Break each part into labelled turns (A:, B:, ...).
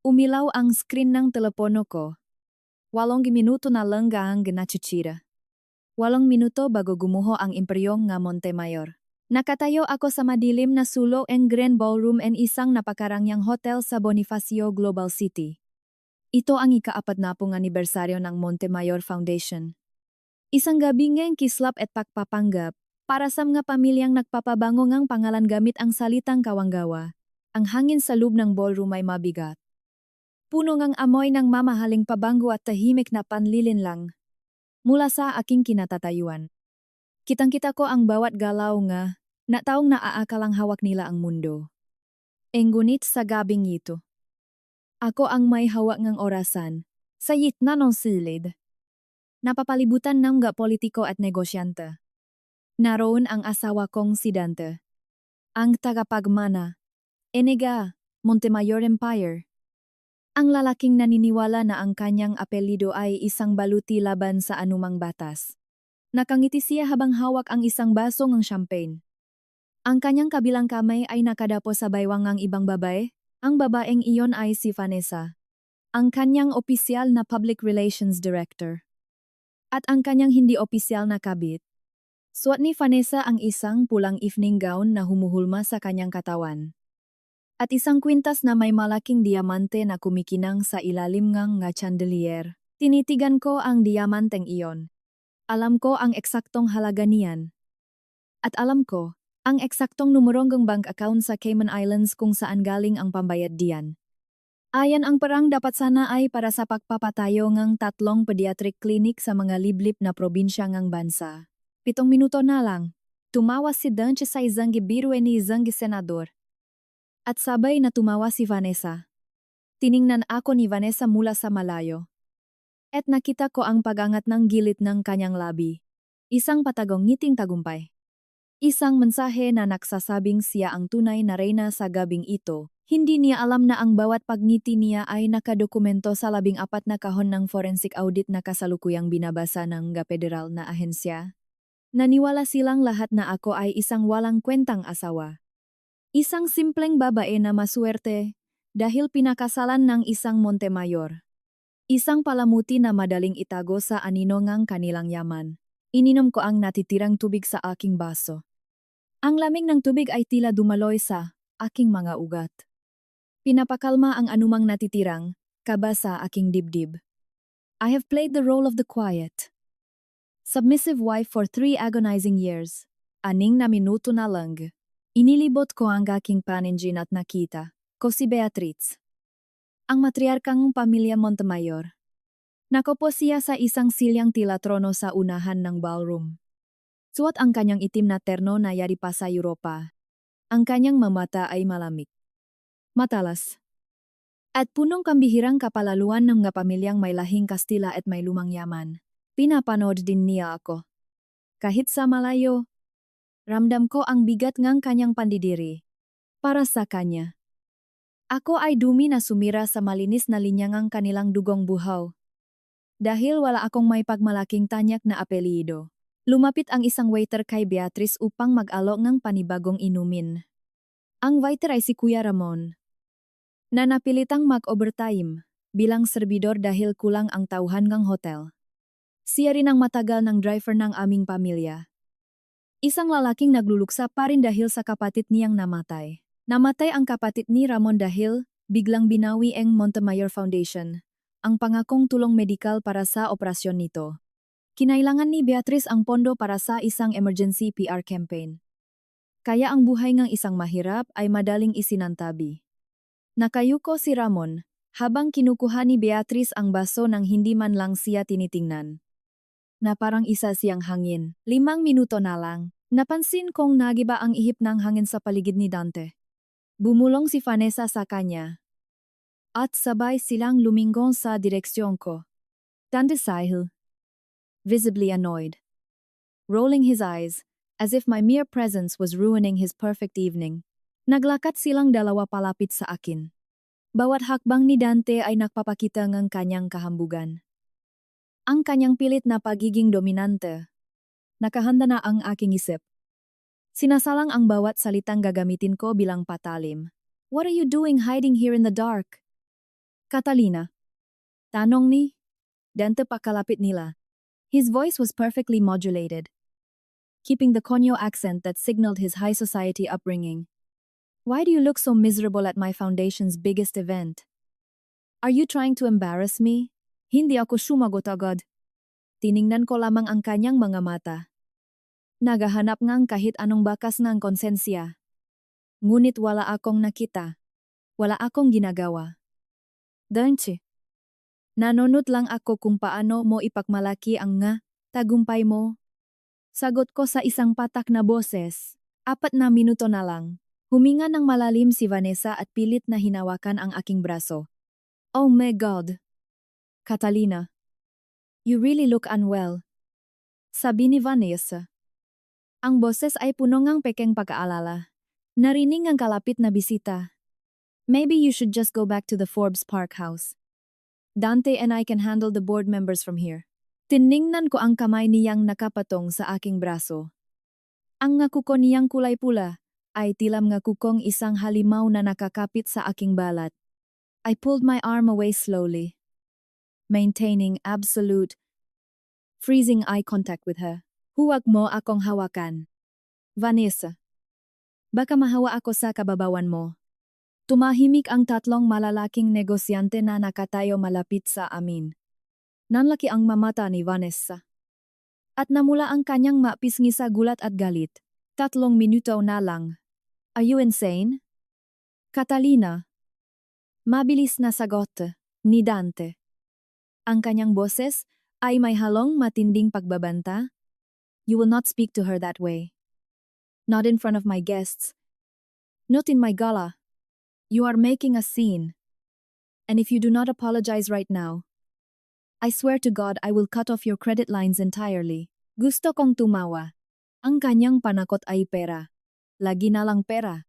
A: Umilaw ang screen ng telepono ko. 8 minuto na lang ang ginachuchira. 8 minuto bago gumuho ang imperyong nga Montemayor. Nakatayo ako sa madilim na sulok ng Grand Ballroom and isang napakarangyang hotel sa Bonifacio Global City. Ito ang ika-40 anibersaryo ng Montemayor Foundation. Isang gabi ngayong kislap at pagpapanggap para sa mga pamilyang nagpapabango ngang pangalan gamit ang salitang kawanggawa. Ang hangin sa loob ng ballroom ay mabigat. Puno ngang amoy ng mamahaling pabango at tahimik na panlilinlang mula sa aking kinatatayuan. Kitang-kita ko ang bawat galaw nga na taong naaakalang hawak nila ang mundo. Ngunit sa gabing ito, ako ang may hawak ngang orasan sa gitna ng silid. Napapalibutan ng mga politiko at negosyante. Naroon ang asawa kong si Dante, ang tagapagmana, Enega, Montemayor Empire. Ang lalaking naniniwala na ang kanyang apelido ay isang baluti laban sa anumang batas. Nakangiti siya habang hawak ang isang baso ng champagne. Ang kanyang kabilang kamay ay nakadapo sa baywang ng ibang babae. Ang babaeng iyon ay si Vanessa, ang kanyang opisyal na public relations director. At ang kanyang hindi opisyal na kabit. Suot ni Vanessa ang isang pulang evening gown na humuhulma sa kanyang katawan. At isang kwintas na may malaking diamante na kumikinang sa ilalim ng chandelier. Tinitigan ko ang diamanteng iyon. Alam ko ang eksaktong halaga niyan. At alam ko, ang eksaktong numerong bank account sa Cayman Islands kung saan galing ang pambayad diyan. Ayan ang parang dapat sana ay para sa pagpapatayo ng 3 pediatric clinic sa mga liblib na probinsya ng bansa. 7 minuto na lang. Tumawa si Dante sa isang biro ni isang senador. At sabay na tumawa si Vanessa. Tiningnan ako ni Vanessa mula sa malayo. At nakita ko ang pagangat ng gilid ng kanyang labi. Isang patagong ngiting tagumpay. Isang mensahe na nagsasabing siya ang tunay na reyna sa gabing ito. Hindi niya alam na ang bawat pagngiti niya ay nakadokumento sa 14 na kahon ng forensic audit na kasalukuyang binabasa ng federal na ahensya. Naniwala silang lahat na ako ay isang walang kwentang asawa. Isang simpleng babae na maswerte dahil pinakasalan ng isang Montemayor. Isang palamuti na madaling itago sa anino ng kanilang yaman. Ininom ko ang natitirang tubig sa aking baso. Ang lamig ng tubig ay tila dumaloy sa aking mga ugat. Pinapakalma ang anumang natitirang kaba sa aking dibdib. I have played the role of the quiet, submissive wife for 3 agonizing years. 6 na minuto na lang. Inilibot ko ang aking paningin at nakita ko si Beatriz, ang matriarkang pamilya Montemayor. Nakopo siya sa isang silyang tila trono sa unahan ng ballroom. Suot ang kanyang itim na terno na yari pa sa Europa. Ang kanyang mamata ay malamig, matalas, at punong kambihirang kapalaluan ng mga pamilyang may lahing Kastila at may lumang yaman. Pinapanood din niya ako. Kahit sa malayo, ramdam ko ang bigat ng kanyang pandidiri. Para sa kanya, ako ay dumi na sumira sa malinis na linya ng kanilang dugong buhaw. Dahil wala akong may pagmalaking tanyak na apelyido. Lumapit ang isang waiter kay Beatriz upang mag-alok ng panibagong inumin. Ang waiter ay si Kuya Ramon, na napilitang mag-overtime bilang serbidor dahil kulang ang tauhan ng hotel. Siya rin ang matagal ng driver ng aming pamilya. Isang lalaking nagluluksa pa rin dahil sa kapatid niyang namatay. Namatay ang kapatid ni Ramon dahil biglang binawi ang Montemayor Foundation ang pangakong tulong medikal para sa operasyon nito. Kinailangan ni Beatriz ang pondo para sa isang emergency PR campaign. Kaya ang buhay ng isang mahirap ay madaling isinantabi. Nakayuko si Ramon habang kinukuha ni Beatriz ang baso nang hindi man lang siya tinitingnan. Na parang isa siyang hangin. 5 minuto na lang. Napansin kong nagiba ang ihip ng hangin sa paligid ni Dante. Bumulong si Vanessa sa kanya. At sabay silang lumingon sa direksyon ko. Dante Sahil, visibly annoyed, rolling his eyes, as if my mere presence was ruining his perfect evening. Naglakad silang dalawa palapit sa akin. Bawat hakbang ni Dante ay nagpapakita ng kanyang kahambugan. Ang kanyang pilit na pagiging dominante. Nakahanda na ang aking isip. Sinasalang ang bawat salitang gagamitin ko bilang patalim. What are you doing hiding here in the dark? Catalina. Tanong ni. Dante pakalapit nila. His voice was perfectly modulated, keeping the Konyo accent that signaled his high society upbringing. Why do you look so miserable at my foundation's biggest event? Are you trying to embarrass me? Hindi ako sumagot agad. Tiningnan ko lamang ang kanyang mga mata. Nagahanap ngang kahit anong bakas ng konsensya. Ngunit wala akong nakita. Wala akong ginagawa. Dante. Nanonot lang ako kung paano mo ipagmalaki ang tagumpay mo. Sagot ko sa isang patak na boses. 4 na minuto na lang. Huminga ng malalim si Vanessa at pilit na hinawakan ang aking braso. Oh my God! Catalina. You really look unwell. Sabi ni Vanessa. Ang boses ay puno ngang pekeng pag-aalala. Narinig ang kalapit na bisita. Maybe you should just go back to the Forbes Park house. Dante and I can handle the board members from here. Tiningnan ko ang kamay niyang nakapatong sa aking braso. Ang ngakuko niyang kulay pula ay tilam ngakukong isang halimaw na nakakapit sa aking balat. I pulled my arm away slowly, maintaining absolute, freezing eye contact with her. Huwag mo akong hawakan. Vanessa. Baka mahawa ako sa kababawan mo. Tumahimik ang 3 malalaking negosyante na nakatayo malapit sa amin. Nanlaki ang mamata ni Vanessa. At namula ang kanyang mapisngi sa gulat at galit. 3 minuto na lang. Are you insane? Catalina. Mabilis na sagot ni Dante. Ang kanyang boses ay may halong matinding pagbabanta. You will not speak to her that way. Not in front of my guests. Not in my gala. You are making a scene. And if you do not apologize right now, I swear to God I will cut off your credit lines entirely. Gusto kong tumawa. Ang kanyang panakot ay pera. Lagi na lang pera.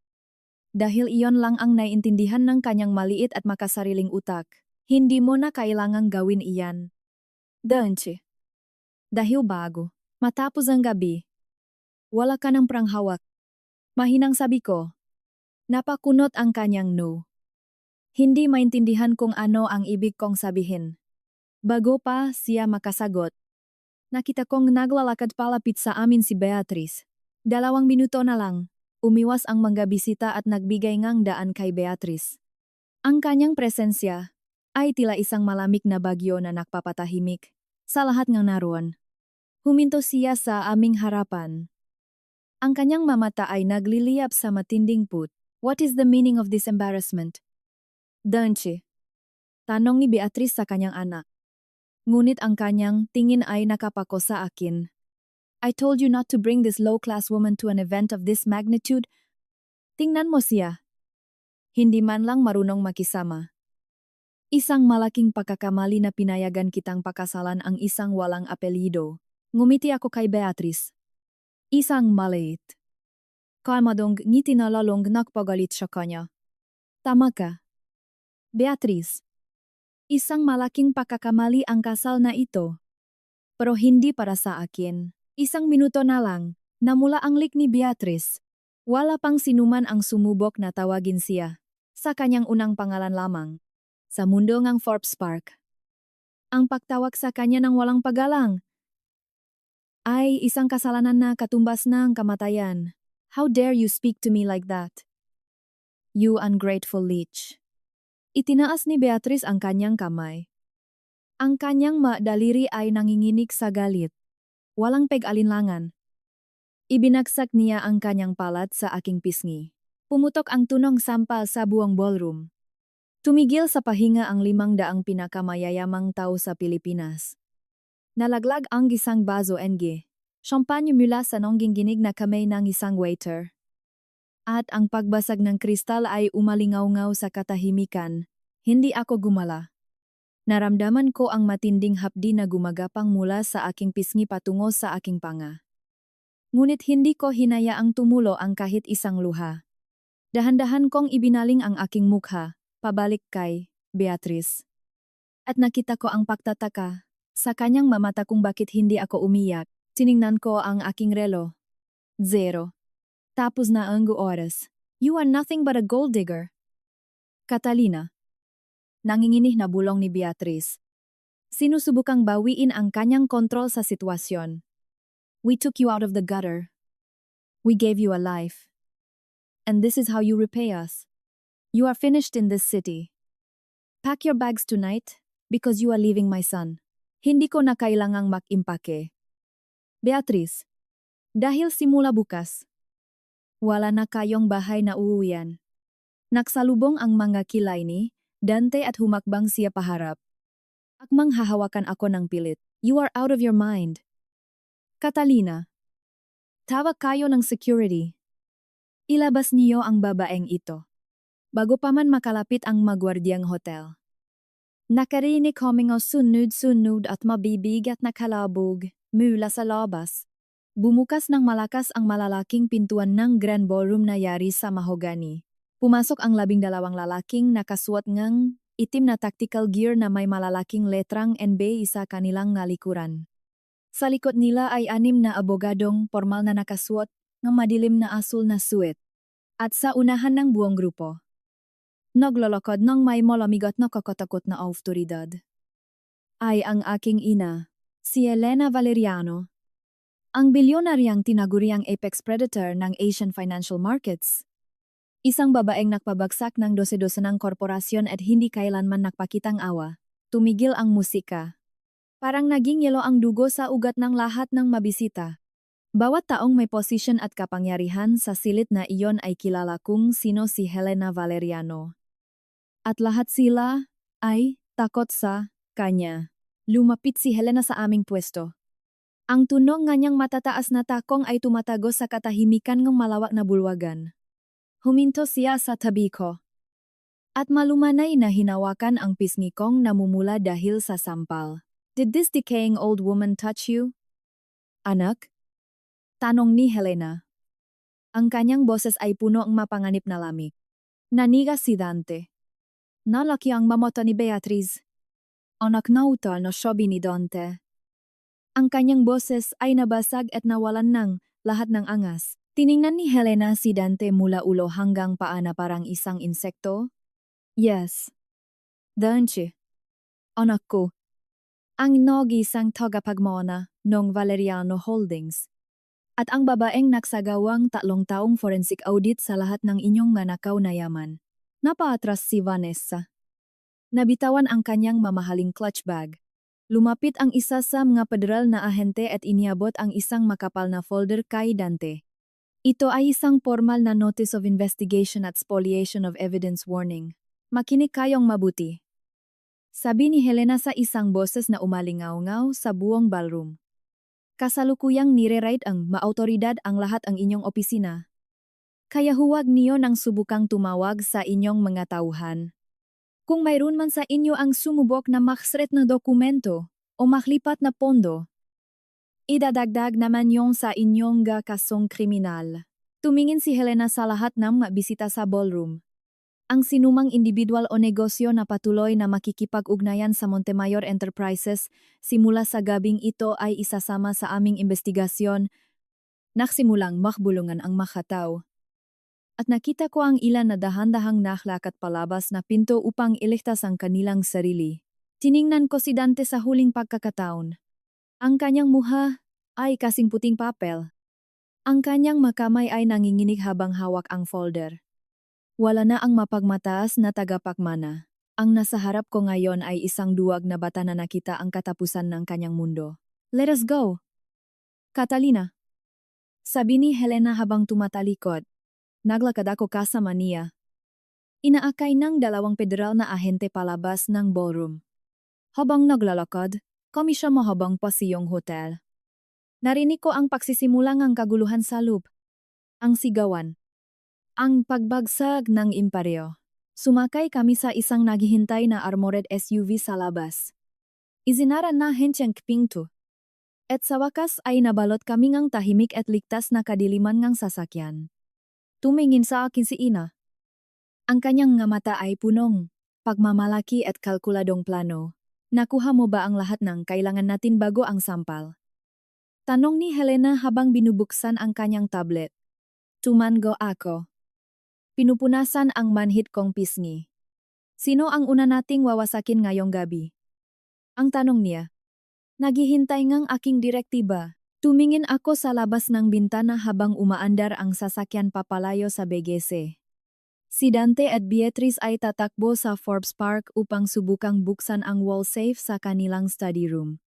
A: Dahil iyon lang ang naiintindihan ng kanyang maliit at makasariling utak. Hindi mo na kailangang gawin iyan. Dante. Dahil bago, matapos ang gabi, wala ka ng pranghawak. Mahinang sabi ko. Napakunot ang kanyang no. Hindi maintindihan kung ano ang ibig kong sabihin. Bago pa siya makasagot, nakita kong naglalakad palapit sa amin si Beatrice. 2 minuto na lang, umiwas ang mga bisita at nagbigay ngang daan kay Beatrice. Ang kanyang presensya ay tila isang malamig na bagyo na nakpapatahimik sa lahat ng naroon. Huminto siya sa aming harapan. Ang kanyang mamata ay nagliliyab sa matinding put. What is the meaning of this embarrassment? Dante. Tanong ni Beatrice sa kanyang anak. Ngunit ang kanyang tingin ay nakapako sa akin. I told you not to bring this low-class woman to an event of this magnitude. Tingnan mo siya. Hindi man lang marunong makisama. Isang malaking pagkakamali na pinayagan kitang pakasalan ang isang walang apelyido. Ngumiti ako kay Beatrice. Isang maliit. Kalmadong ngiti na lalong nakpagalit sa kanya. Tama ka. Beatrice. Isang malaking pagkakamali ang kasal na ito. Pero hindi para sa akin. 1 minuto na lang, namula ang lik ni Beatrice. Wala pang sinuman ang sumubok na tawagin siya. Sa kanyang unang pangalan lamang. Sa mundo ng Forbes Park. Ang pagtawag sa kanya ng walang paggalang ay isang kasalanan na katumbas ng kamatayan. How dare you speak to me like that? You ungrateful leech. Itinaas ni Beatrice ang kanyang kamay. Ang kanyang daliri ay nanginginig sa galit. Walang peg-alinlangan. Ibinagsak niya ang kanyang palat sa aking pisngi. Pumutok ang tunong sampal sa buong ballroom. Tumigil sa pahinga ang 500 pinakamayayamang tao sa Pilipinas. Nalaglag ang isang baso NG. Champagne mula sa nangginginig na kamay ng isang waiter. At ang pagbasag ng kristal ay umalingaw-ngaw sa katahimikan. Hindi ako gumala. Naramdaman ko ang matinding hapdi na gumagapang mula sa aking pisngi patungo sa aking panga. Ngunit hindi ko hinayaang tumulo ang kahit isang luha. Dahan-dahan kong ibinaling ang aking mukha, pabalik kay Beatrice. At nakita ko ang pagtataka sa kanyang mamata kung bakit hindi ako umiyak. Tiningnan ko ang aking relo. 0. Tapos na ang oras. You are nothing but a gold digger. Catalina. nanginginih na bulong ni Beatrice. Sinusubukang bawiin ang kanyang kontrol sa sitwasyon. We took you out of the gutter. We gave you a life. And this is how you repay us. You are finished in this city. Pack your bags tonight, because you are leaving my son. Hindi ko na kailangang mag-impake. Beatrice, dahil simula bukas, wala na kayong bahay na uuwian. Naksalubong ang mga kilay ni Dante at humakbang siya paharap. Akmang hahawakan ako ng pilit. You are out of your mind. Catalina, tawag kayo ng security. Ilabas niyo ang babaeng ito. Bago pa man makalapit ang magwardyang hotel. Nakarinig kaming o sunod-sunod at mabibigat na kalabog mula sa labas. Bumukas ng malakas ang malalaking pintuan ng Grand Ballroom na yari sa mahogani. Pumasok ang 12 lalaking nakasuot ngang itim na tactical gear na may malalaking letrang NB sa kanilang ngalikuran. Sa likod nila ay 6 na abogadong formal na nakasuot ng madilim na asul na suit. At sa unahan ng buong grupo, naglolokod ng may malamigat na kakatakot na awtoridad. Ay ang aking ina, si Elena Valeriano, ang bilyonaryang tinaguriang apex predator ng Asian financial markets. Isang babaeng nakpabagsak ng 12 ng korporasyon at hindi kailanman nakpakitang awa. Tumigil ang musika. Parang naging yelo ang dugo sa ugat ng lahat ng mabisita. Bawat taong may posisyon at kapangyarihan sa silid na iyon ay kilala kung sino si Helena Valeriano. At lahat sila ay takot sa kanya. Lumapit si Helena sa aming pwesto. Ang tunog nganyang matataas na takong ay tumatagos sa katahimikan ng malawak na bulwagan. Huminto siya sa tabi ko. At malumanay na hinawakan ang pisngi kong namumula dahil sa sampal. Did this decaying old woman touch you? Anak? Tanong ni Helena. Ang kanyang boses ay puno ng mapanganib na lamig. Nanigas si Dante. Nalaki ang mamata ni Beatrice. Anak na utal na sabi ni Dante. Ang kanyang boses ay nabasag at nawalan ng lahat ng angas. Tiningnan ni Helena si Dante mula ulo hanggang paa na parang isang insekto. Yes. Dante. Anak ko. Ang nag-isang tagapagmana ng Valeriano Holdings. At ang babaeng nagsagawang 3 taong forensic audit sa lahat ng inyong manakaw na yaman. Napaatras si Vanessa. Nabitawan ang kanyang mamahaling clutch bag. Lumapit ang isa sa mga federal na ahente at iniabot ang isang makapal na folder kay Dante. Ito ay isang formal na Notice of Investigation at Spoliation of Evidence Warning. Makinig kayong mabuti. Sabi ni Helena sa isang boses na umalingaw-ngaw sa buong ballroom. Kasalukuyang nire-write ang maautoridad ang lahat ang inyong opisina. Kaya huwag niyo nang subukang tumawag sa inyong mga tauhan. Kung mayroon man sa inyo ang sumubok na maksret na dokumento o maklipat na pondo, idadagdag naman yung sa inyong kasong kriminal. Tumingin si Helena sa lahat ng bisita sa ballroom. Ang sinumang individual o negosyo na patuloy na makikipag-ugnayan sa Montemayor Enterprises simula sa gabing ito ay isasama sa aming investigasyon. Naksimulang makbulungan ang makataw. At nakita ko ang ilan na dahan-dahang naklakat palabas na pinto upang iligtas ang kanilang sarili. Tiningnan ko si Dante sa huling pagkakataon. Ang kanyang muha ay kasing puting papel. Ang kanyang makamay ay nanginginig habang hawak ang folder. Wala na ang mapagmataas na tagapagmana. Ang nasa harap ko ngayon ay isang duwag na bata na nakita ang katapusan ng kanyang mundo. Let us go! Catalina! Sabi ni Helena habang tumatalikod. Naglakad ako kasama niya. Inaakay ng 2 federal na ahente palabas ng ballroom. Habang naglalakad, kami siya mahabang pa siyong hotel. Narinig ko ang pagsisimulang ang kaguluhan sa loob. Ang sigawan. Ang pagbagsak ng imperyo. Sumakay kami sa isang naghihintay na armored SUV sa labas. Izinara na hensyang pinto. At sa wakas ay nabalot kami ngang tahimik at ligtas na kadiliman ngang sasakyan. Tumingin sa akin si Ina. Ang kanyang nga mata ay punong pagmamalaki at kalkuladong plano. Nakuha mo ba ang lahat ng kailangan natin bago ang sampal? Tanong ni Helena habang binubuksan ang kanyang tablet. Tumango ako. Pinupunasan ang manhid kong pisngi. Sino ang una nating wawasakin ngayong gabi? Ang tanong niya. Naghihintay ngang aking direktiba. Tumingin ako sa labas ng bintana habang umaandar ang sasakyan papalayo sa BGC. Si Dante at Beatrice ay tatakbo sa Forbes Park upang subukang buksan ang wall safe sa kanilang study room.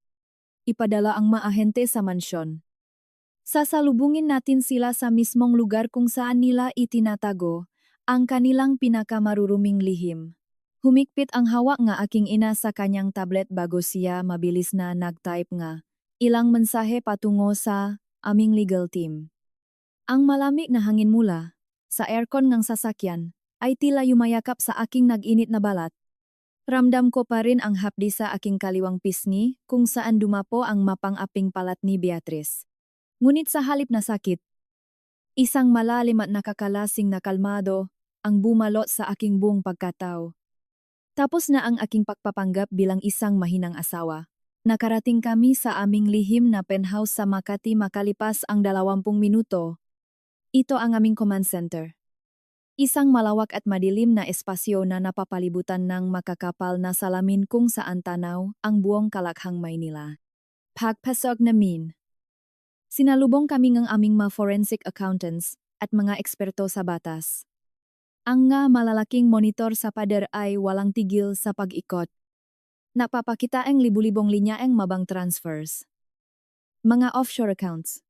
A: Ipadala ang mga ahente sa mansyon. Sasalubungin natin sila sa mismong lugar kung saan nila itinatago ang kanilang pinakamaruruming lihim. Humikpit ang hawak nga aking ina sa kanyang tablet bago siya mabilis na nag-type nga ilang mensahe patungo sa aming legal team. Ang malamig na hangin mula sa aircon ng sasakyan ay tila yumayakap sa aking nag-init na balat. Ramdam ko pa rin ang hapdi sa aking kaliwang pisngi kung saan dumapo ang mapang-aping palat ni Beatrice. Ngunit sa halip na sakit, isang malalim at nakakalasing na kalmado ang bumalot sa aking buong pagkatao. Tapos na ang aking pagpapanggap bilang isang mahinang asawa. Nakarating kami sa aming lihim na penthouse sa Makati makalipas ang 20 minuto. Ito ang aming command center. Isang malawak at madilim na espasyo na napapalibutan ng makakapal na salamin kung saan tanaw ang buong Kalakhang Maynila. Pagpasok namin. Sinalubong kami ng aming mga forensic accountants at mga eksperto sa batas. Ang nga malalaking monitor sa pader ay walang tigil sa pag-ikot. Napapakita ang libu-libong linya ang mabang transfers. Mga offshore accounts.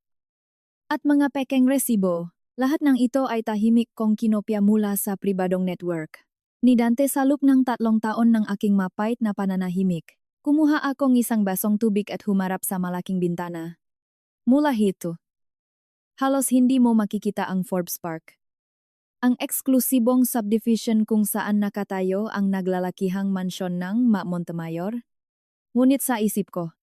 A: At mga pekeng resibo, lahat ng ito ay tahimik kong kinopya mula sa pribadong network. Ni Dante sa loob ng 3 taon ng aking mapait na pananahimik. Kumuha akong isang basong tubig at humarap sa malaking bintana. Mula hito, halos hindi mo makikita ang Forbes Park. Ang eksklusibong subdivision kung saan nakatayo ang naglalakihang mansyon ng Montemayor. Ngunit sa isip ko,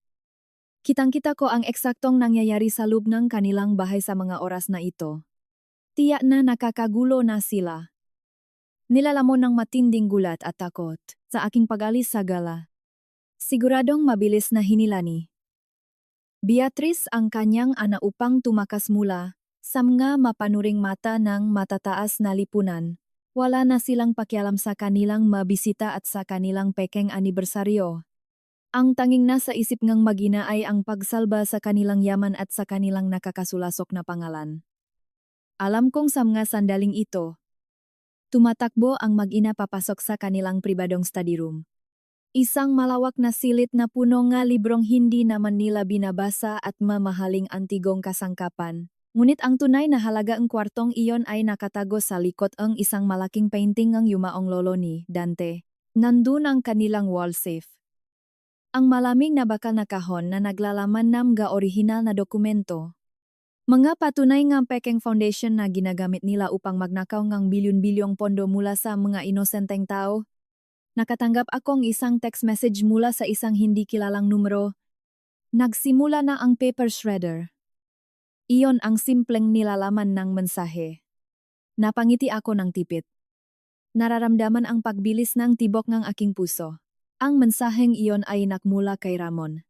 A: kitang-kita ko ang eksaktong nangyayari sa loob ng kanilang bahay sa mga oras na ito. Tiyak na nakakagulo na sila. Nilalamon ng matinding gulat at takot sa aking pag-alis sa gala. Siguradong mabilis na hinilani. Beatrice ang kanyang ana upang tumakas mula sa mga mapanuring mata ng matataas na lipunan. Wala na silang pakialam sa kanilang mabisita at sa kanilang pekeng anibersaryo. Ang tanging nasa isip ngang magina ay ang pagsalba sa kanilang yaman at sa kanilang nakakasulasok na pangalan. Alam kong sa mga sandaling ito, tumatakbo ang mag-ina papasok sa kanilang pribadong study room. Isang malawak na silid na puno nga librong hindi naman nila binabasa at mamahaling antigong kasangkapan. Ngunit ang tunay na halaga ang kwartong iyon ay nakatago sa likod ang isang malaking painting ng yumaong lolo ni Dante. Nandun ang kanilang wall safe. Ang malamig na bakal na kahon na naglalaman ng mga orihinal na dokumento. Mga patunay ng pekeng foundation na ginagamit nila upang magnakaw ng bilyon-bilyong pondo mula sa mga inosenteng tao. Nakatanggap akong isang text message mula sa isang hindi kilalang numero. Nagsimula na ang paper shredder. Iyon ang simpleng nilalaman ng mensahe. Napangiti ako ng tipit. Nararamdaman ang pagbilis ng tibok ng aking puso. Ang mensaheng iyon ay nakmula kay Ramon.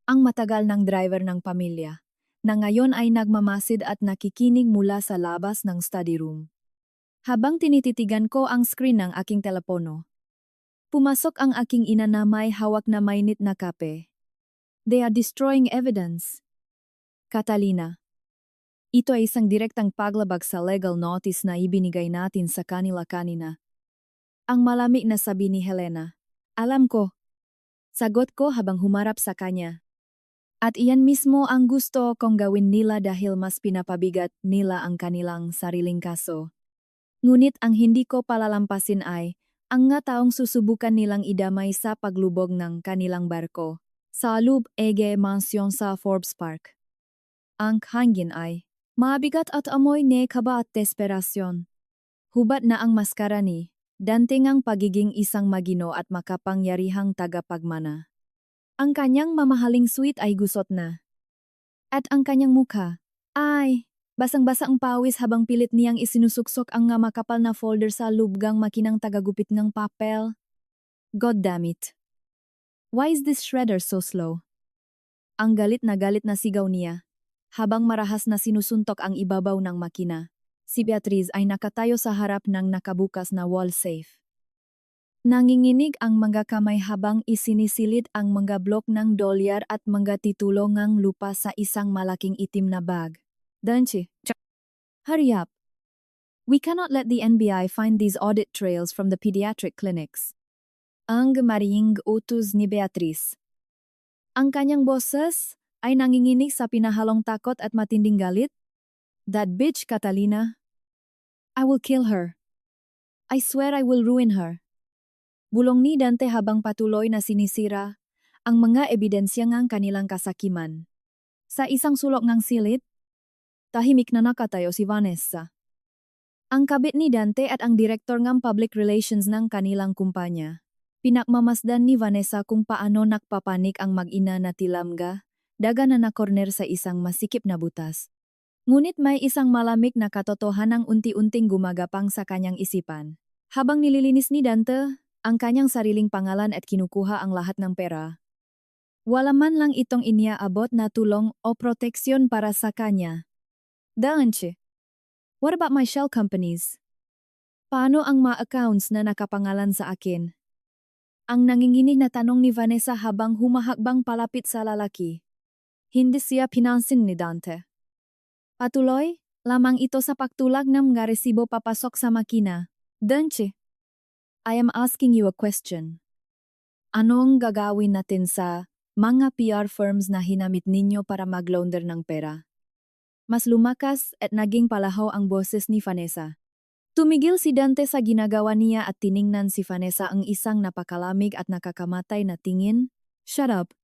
A: Ang matagal ng driver ng pamilya, na ngayon ay nagmamasid at nakikinig mula sa labas ng study room. Habang tinititigan ko ang screen ng aking telepono, pumasok ang aking ina na may hawak na mainit na kape. They are destroying evidence. Catalina. Ito ay isang direktang paglabag sa legal notice na ibinigay natin sa kanila kanina. Ang malamig na sabi ni Helena. Alam ko. Sagot ko habang humarap sa kanya. At iyan mismo ang gusto kong gawin nila dahil mas pinapabigat nila ang kanilang sariling kaso. Ngunit ang hindi ko palalampasin ay, ang nga taong susubukan nilang idamay sa paglubog ng kanilang barko. Sa loob ege mansyon sa Forbes Park. Ang hangin ay mabigat at amoy ne kaba at desperasyon. Hubad na ang maskara ni Dante ngang pagiging isang magino at makapangyarihang tagapagmana. Ang kanyang mamahaling suit ay gusot na. At ang kanyang mukha ay basang-basa ang pawis habang pilit niyang isinusuksok ang nga makapal na folder sa lubgang makinang tagagupit ng papel. God damn it. Why is this shredder so slow? Ang galit na sigaw niya. Habang marahas na sinusuntok ang ibabaw ng makina, si Beatrice ay nakatayo sa harap ng nakabukas na wall safe. Nanginginig ang mga kamay habang isinisilid ang mga blok ng dolyar at mga titulo ng lupa sa isang malaking itim na bag. Danchi, hurry up. We cannot let the NBI find these audit trails from the pediatric clinics. Ang maring utos ni Beatriz. Ang kanyang boses ay nanginginig sa pinahalong takot at matinding galit. That bitch Catalina. I will kill her. I swear I will ruin her. Bulong ni Dante habang patuloy na sinisira ang mga ebidensya ng kanilang kasakiman. Sa isang sulok ng silid, tahimik na nakatayo si Vanessa. Ang kabit ni Dante at ang direktor ng public relations ng kanilang kumpanya. Pinakmamasdan ni Vanessa kung paano nakpapanik ang mag-ina na tilamga, daga na nakorner sa isang masikip na butas. Ngunit may isang malamig na katotohanang unti-unting gumagapang sa kanyang isipan. Habang nililinis ni Dante ang kanyang sariling pangalan at kinukuha ang lahat ng pera, wala man lang itong iniaabot na tulong o proteksyon para sa kanya. Danche, what about my shell companies? Paano ang mga accounts na nakapangalan sa akin? Ang nanginginig na tanong ni Vanessa habang humahakbang palapit sa lalaki. Hindi siya pinansin ni Dante. Patuloy, lamang ito sa pagtulag ng mga resibo papasok sa makina. Danche, I am asking you a question. Anong gagawin natin sa mga PR firms na hinamit ninyo para mag-launder ng pera? Mas lumakas at naging palahaw ang boses ni Vanessa. Tumigil si Dante sa ginagawa niya at tiningnan si Vanessa ang isang napakalamig at nakakamatay na tingin. Shut up.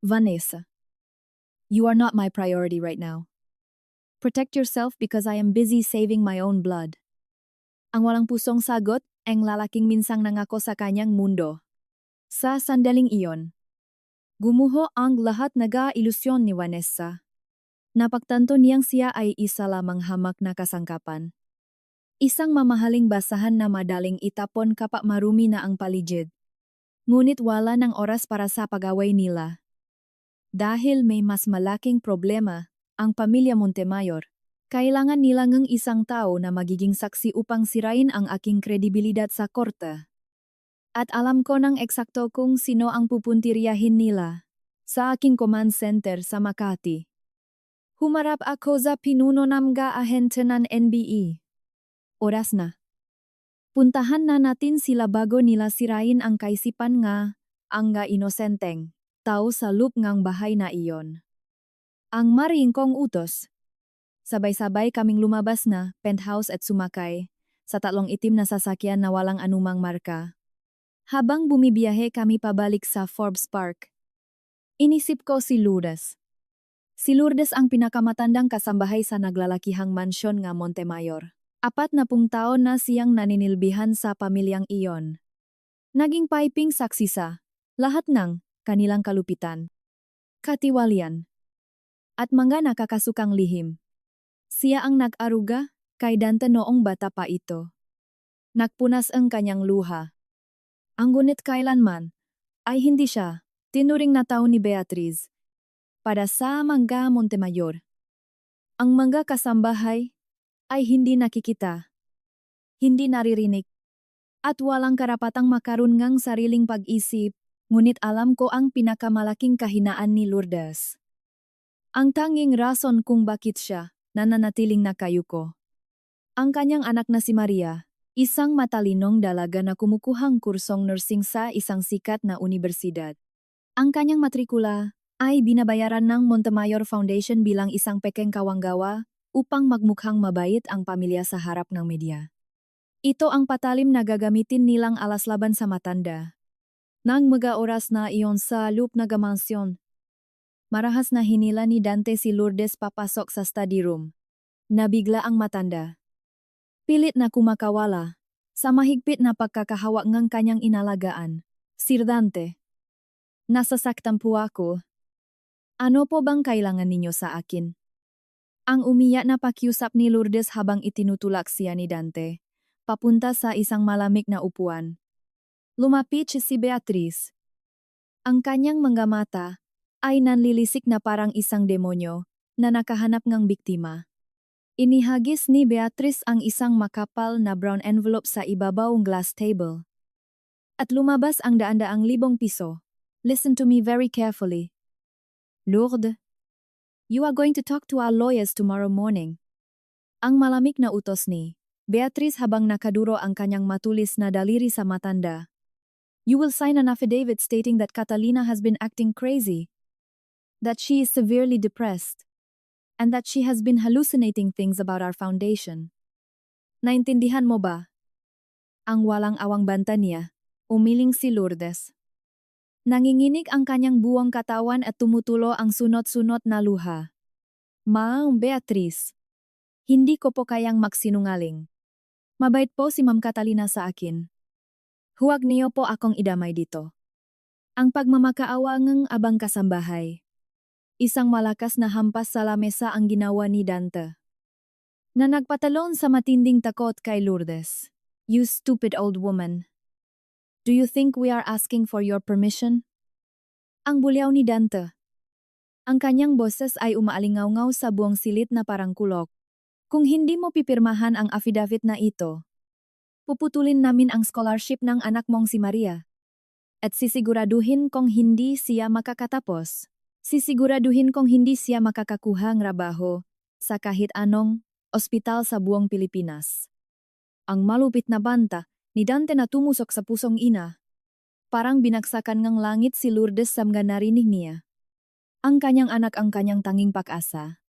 A: Vanessa. You are not my priority right now. Protect yourself because I am busy saving my own blood. Ang walang pusong sagot, ang lalaking minsang nangako sa kanyang mundo. Sa sandaling iyon, gumuho ang lahat naga-ilusyon ni Vanessa. Napagtanto niyang siya ay isa lamang hamak na kasangkapan. Isang mamahaling basahan na madaling itapon kapag marumi na ang paligid. Ngunit wala ng oras para sa pag-away nila. Dahil may mas malaking problema, ang pamilya Montemayor. Kailangan nila ng isang tao na magiging saksi upang sirain ang aking kredibilidad sa korte. At alam ko ng eksakto kung sino ang pupuntiryahin nila sa aking command center sa Makati. Humarap ako sa pinuno ng mga ahente ng NBI. Oras na. Puntahan na natin sila bago nila sirain ang kaisipan nga ang nga inosenteng tao sa loop ngang bahay na iyon. Ang maringkong utos. Sabay-sabay kaming lumabas na, penthouse at sumakay, sa tatlong itim na sasakyan na walang anumang marka. Habang bumibiyahe kami pabalik sa Forbes Park. Inisip ko si Lourdes. Si Lourdes ang pinakamatandang kasambahay sa naglalakihang mansyon nga Montemayor. 40 taon na siyang naninilbihan sa pamilyang iyon. Naging piping saksi sa lahat ng kanilang kalupitan, katiwalian, at mga nakakasukang lihim. Siya ang nag-aruga kay Dante noong bata pa ito. Nagpunas ang kanyang luha. Ang ngunit kailanman ay hindi siya tinuring na tao ni Beatriz. Para sa mga Montemayor, ang mga kasambahay ay hindi nakikita, hindi naririnig, at walang karapatang makaroon ng sariling pag-isip, ngunit alam ko ang pinakamalaking kahinaan ni Lourdes. Ang tanging rason kung bakit siya nananatiling nakayuko. Ang kanyang anak na si Maria, isang matalinong dalaga na kumukuhang kursong nursing sa isang sikat na unibersidad. Ang kanyang matrikula ay binabayaran ng Montemayor Foundation bilang isang pekeng kawanggawa upang magmukhang mabait ang pamilya sa harap ng media. Ito ang patalim na gagamitin nilang alas laban sa matanda. Nang mga oras na iyon sa loop na gamansyon, marahas na hinila ni Dante si Lourdes papasok sa study room. Nabigla ang matanda. Pilit na kumakawala sa mahigpit na pagkakahawak ng kanyang inalagaan. Sir Dante, nasasaktan po ako. Ano po bang kailangan ninyo sa akin? Ang umiyak na pakiusap ni Lourdes habang itinutulak siya ni Dante, papunta sa isang malamig na upuan. Lumapit si Beatriz. Ang kanyang mga mata ay nanlilisik na parang isang demonyo na nakahanap ng biktima. Inihagis ni Beatriz ang isang makapal na brown envelope sa ibabaw ng glass table. At lumabas ang daan-daang libong piso. Listen to me very carefully. Lourdes, you are going to talk to our lawyers tomorrow morning. Ang malamig na utos ni Beatrice habang nakaduro ang kanyang matulis na daliri sa matanda. You will sign an affidavit stating that Catalina has been acting crazy, that she is severely depressed, and that she has been hallucinating things about our foundation. Naintindihan mo ba? Ang walang awang banta niya, umiling si Lourdes. Nanginginig ang kanyang buong katawan at tumutulo ang sunot-sunot na luha. Ma'am Beatrice, hindi ko po kayang magsinungaling. Mabait po si Ma'am Catalina sa akin. Huwag niyo po akong idamay dito. Ang pagmamakaawa ng abang kasambahay. Isang malakas na hampas sa lamesa ang ginawa ni Dante, na nagpatalon sa matinding takot kay Lourdes. You stupid old woman. Do you think we are asking for your permission? Ang bulyaw ni Dante. Ang kanyang boses ay umaalingaw-ngaw sa buong silit na parang kulok. Kung hindi mo pipirmahan ang affidavit na ito, puputulin namin ang scholarship ng anak mong si Maria. At sisiguraduhin kung hindi siya makakatapos. Sisiguraduhin kung hindi siya makakakuha ng trabaho sa kahit anong ospital sa buong Pilipinas. Ang malupit na banta ni Dante na tumusok sa pusong ina. Parang binagsakan ng langit si Lourdes sa mga narinig niya. Ang kanyang anak ang kanyang tanging pag-asa.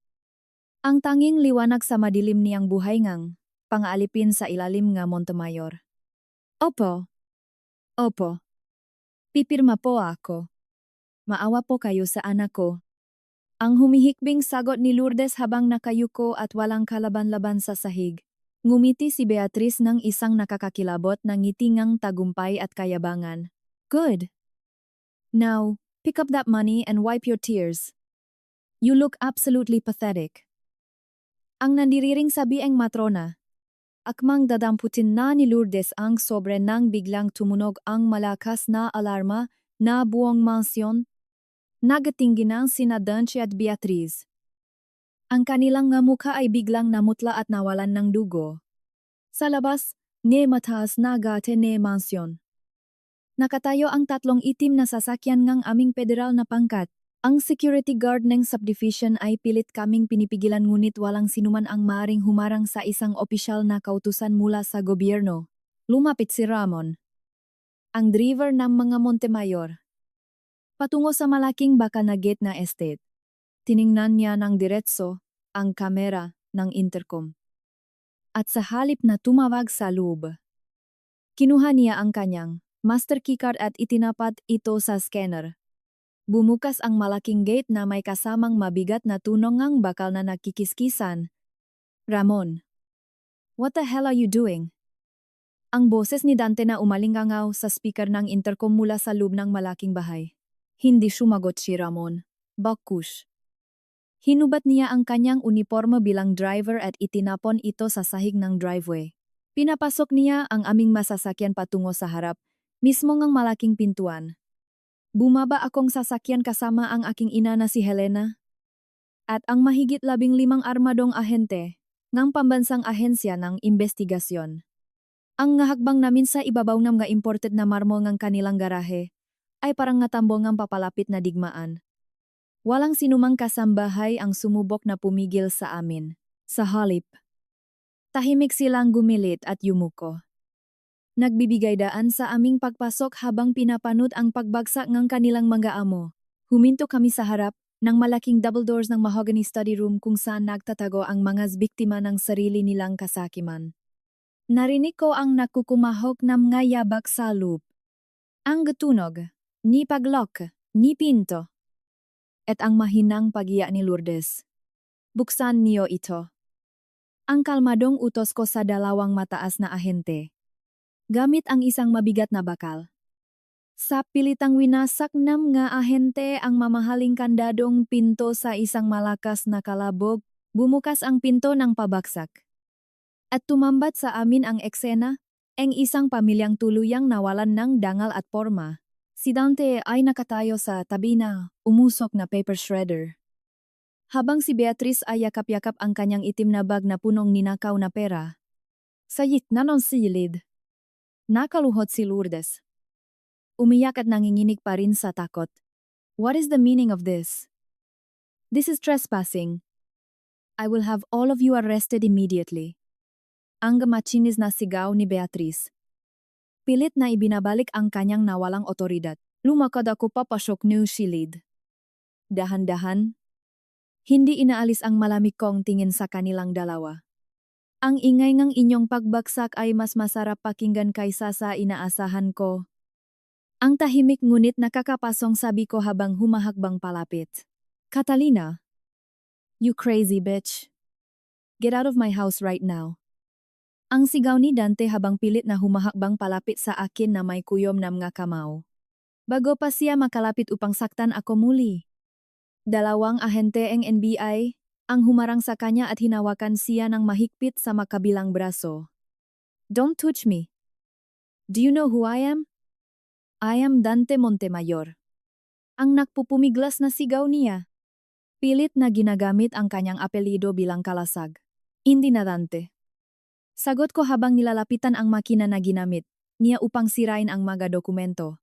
A: Ang tanging liwanag sa madilim niyang buhay ngang pangaalipin sa ilalim nga Montemayor. Opo. Opo. Pipirma po ako. Maawa po kayo sa anak ko. Ang humihikbing sagot ni Lourdes habang nakayuko at walang kalaban-laban sa sahig. Ngumiti si Beatrice ng isang nakakakilabot na ngiti ngang tagumpay at kayabangan. Good. Now, pick up that money and wipe your tears. You look absolutely pathetic. Ang nandiriring sabieng matrona. Akmang dadamputin na ni Lourdes ang sobre nang biglang tumunog ang malakas na alarma na buong mansyon. Nagatingin sina Dante at Beatrice. Ang kanilang nga mukha ay biglang namutla at nawalan ng dugo. Sa labas, ne mataas na gate ne mansyon. Nakatayo ang tatlong itim na sasakyan ngang aming federal na pangkat. Ang security guard ng subdivision ay pilit kaming pinipigilan ngunit walang sinuman ang maaring humarang sa isang opisyal na kautusan mula sa gobyerno. Lumapit si Ramon, ang driver ng mga Montemayor, patungo sa malaking bakal na gate na estate. Tiningnan niya ng diretso ang kamera ng intercom. At sa halip na tumawag sa loob, kinuha niya ang kanyang master keycard at itinapat ito sa scanner. Bumukas ang malaking gate na may kasamang mabigat na tunongang bakal na nakikiskisan. Ramon, what the hell are you doing? Ang boses ni Dante na umalingangaw sa speaker ng intercom mula sa loob ng malaking bahay. Hindi sumagot si Ramon. Bakush. Hinubat niya ang kanyang uniforme bilang driver at itinapon ito sa sahig ng driveway. Pinapasok niya ang aming masasakyan patungo sa harap, mismo ngang malaking pintuan. Bumaba akong sasakyan kasama ang aking ina na si Helena. At ang mahigit 15 armadong ahente, ngang pambansang ahensya ng investigasyon. Ang ngahakbang namin sa ibabaw ng mga imported na marmol ng kanilang garahe, ay parang ngatambong ng papalapit na digmaan. Walang sinumang kasambahay ang sumubok na pumigil sa amin. Sa halip, tahimik silang gumilit at yumuko. Nagbibigay daan sa aming pagpasok habang pinapanot ang pagbagsak ng kanilang mga amo. Huminto kami sa harap ng malaking double doors ng mahogany study room kung saan nagtatago ang mga biktima ng sarili nilang kasakiman. Narinig ko ang nakukumahok na mga yabak sa loob. Ang gatunog, ni paglock, ni pinto. At ang mahinang pag-iya ni Lourdes. Buksan niyo ito. Ang kalmadong utos ko sa dalawang mataas na ahente. Gamit ang isang mabigat na bakal. Sa pilitang winasak ng mga ahente ang mamahaling kandadong pinto sa isang malakas na kalabog, bumukas ang pinto ng pabagsak. At tumambat sa amin ang eksena, ang isang pamilyang tuluyang nawalan ng dangal at porma. Si Dante ay nakatayo sa tabi na umusok na paper shredder. Habang si Beatrice ay yakap-yakap ang kanyang itim na bag na punong ninakaw na pera. Sa gitna ng silid, nakaluhod si Lourdes. Umiyak at nanginginig pa rin sa takot. What is the meaning of this? This is trespassing. I will have all of you arrested immediately. Ang machinis na sigaw ni Beatriz. Pilit na ibinabalik ang kanyang nawalang otoridad. Lumakad ako papasok ni silid. Dahan-dahan. Hindi inaalis ang malamig kong tingin sa kanilang dalawa. Ang ingay ng inyong pagbagsak ay mas masarap pakinggan kaysa sa inaasahan ko. Ang tahimik ngunit nakakapasong sabi ko habang humahakbang palapit. Catalina. You crazy bitch. Get out of my house right now. Ang sigaw ni Dante habang pilit na humahakbang palapit sa akin na may kuyom na mga kamao. Bago pa siya makalapit upang saktan ako muli. Dalawang ahente ng NBI ang humarang sa kanya at hinawakan siya ng mahigpit sa makabilang braso. Don't touch me. Do you know who I am? I am Dante Montemayor. Ang nakpupumiglas na sigaw niya. Pilit na ginagamit ang kanyang apelyido bilang kalasag. Hindi na Dante. Sagot ko habang nilalapitan ang makina na ginamit niya upang sirain ang mga dokumento.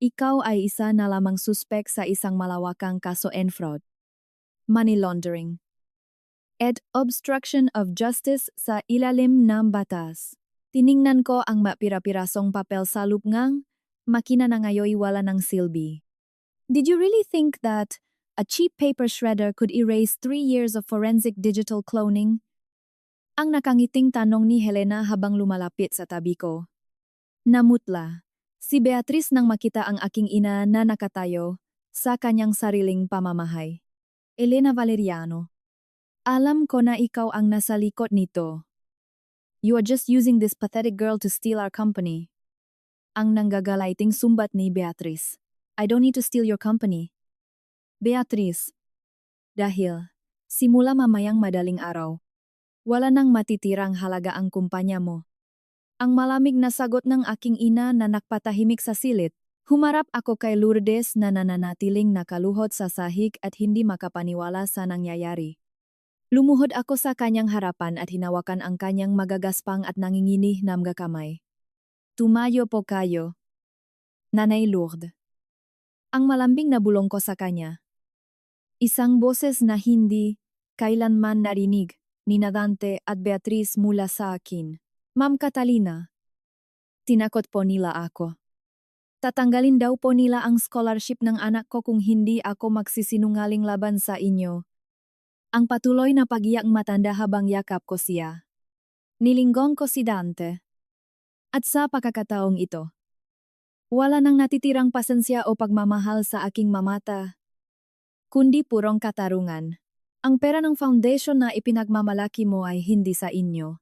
A: Ikaw ay isa na lamang suspek sa isang malawakang kaso and fraud. Money laundering. At obstruction of justice sa ilalim ng batas. Tiningnan ko ang mapira-pirasong papel sa lupngang, makina na ngayoy wala ng silbi. Did you really think that a cheap paper shredder could erase 3 years of forensic digital cloning? Ang nakangiting tanong ni Helena habang lumalapit sa tabi ko. Namutla. Si Beatriz nang makita ang aking ina na nakatayo sa kanyang sariling pamamahay. Elena Valeriano. Alam ko na ikaw ang nasa likod nito. You are just using this pathetic girl to steal our company. Ang nanggagaliting sumbat ni Beatriz. I don't need to steal your company. Beatriz. Dahil, simula mamayang madaling araw, wala nang matitirang halaga ang kumpanya mo. Ang malamig na sagot ng aking ina na nakpatahimik sa silid. Humarap ako kay Lourdes na nananatiling nakaluhod sa sahig at hindi makapaniwala sa nangyayari. Lumuhod ako sa kanyang harapan at hinawakan ang kanyang magagaspang at nanginginih na mga kamay. Tumayo po kayo. Nanay Lourdes. Ang malambing na bulong ko sa kanya. Isang boses na hindi kailanman narinig ni Dante at Beatriz mula sa akin. Ma'am Catalina. Tinakot po nila ako. Tatanggalin daw po nila ang scholarship ng anak ko kung hindi ako magsisinungaling laban sa inyo. Ang patuloy na pagiyak matanda habang yakap ko siya. Nilinggong ko si Dante. At sa pagkakataong ito, wala nang natitirang pasensya o pagmamahal sa aking mamata, kundi purong katarungan. Ang pera ng foundation na ipinagmamalaki mo ay hindi sa inyo.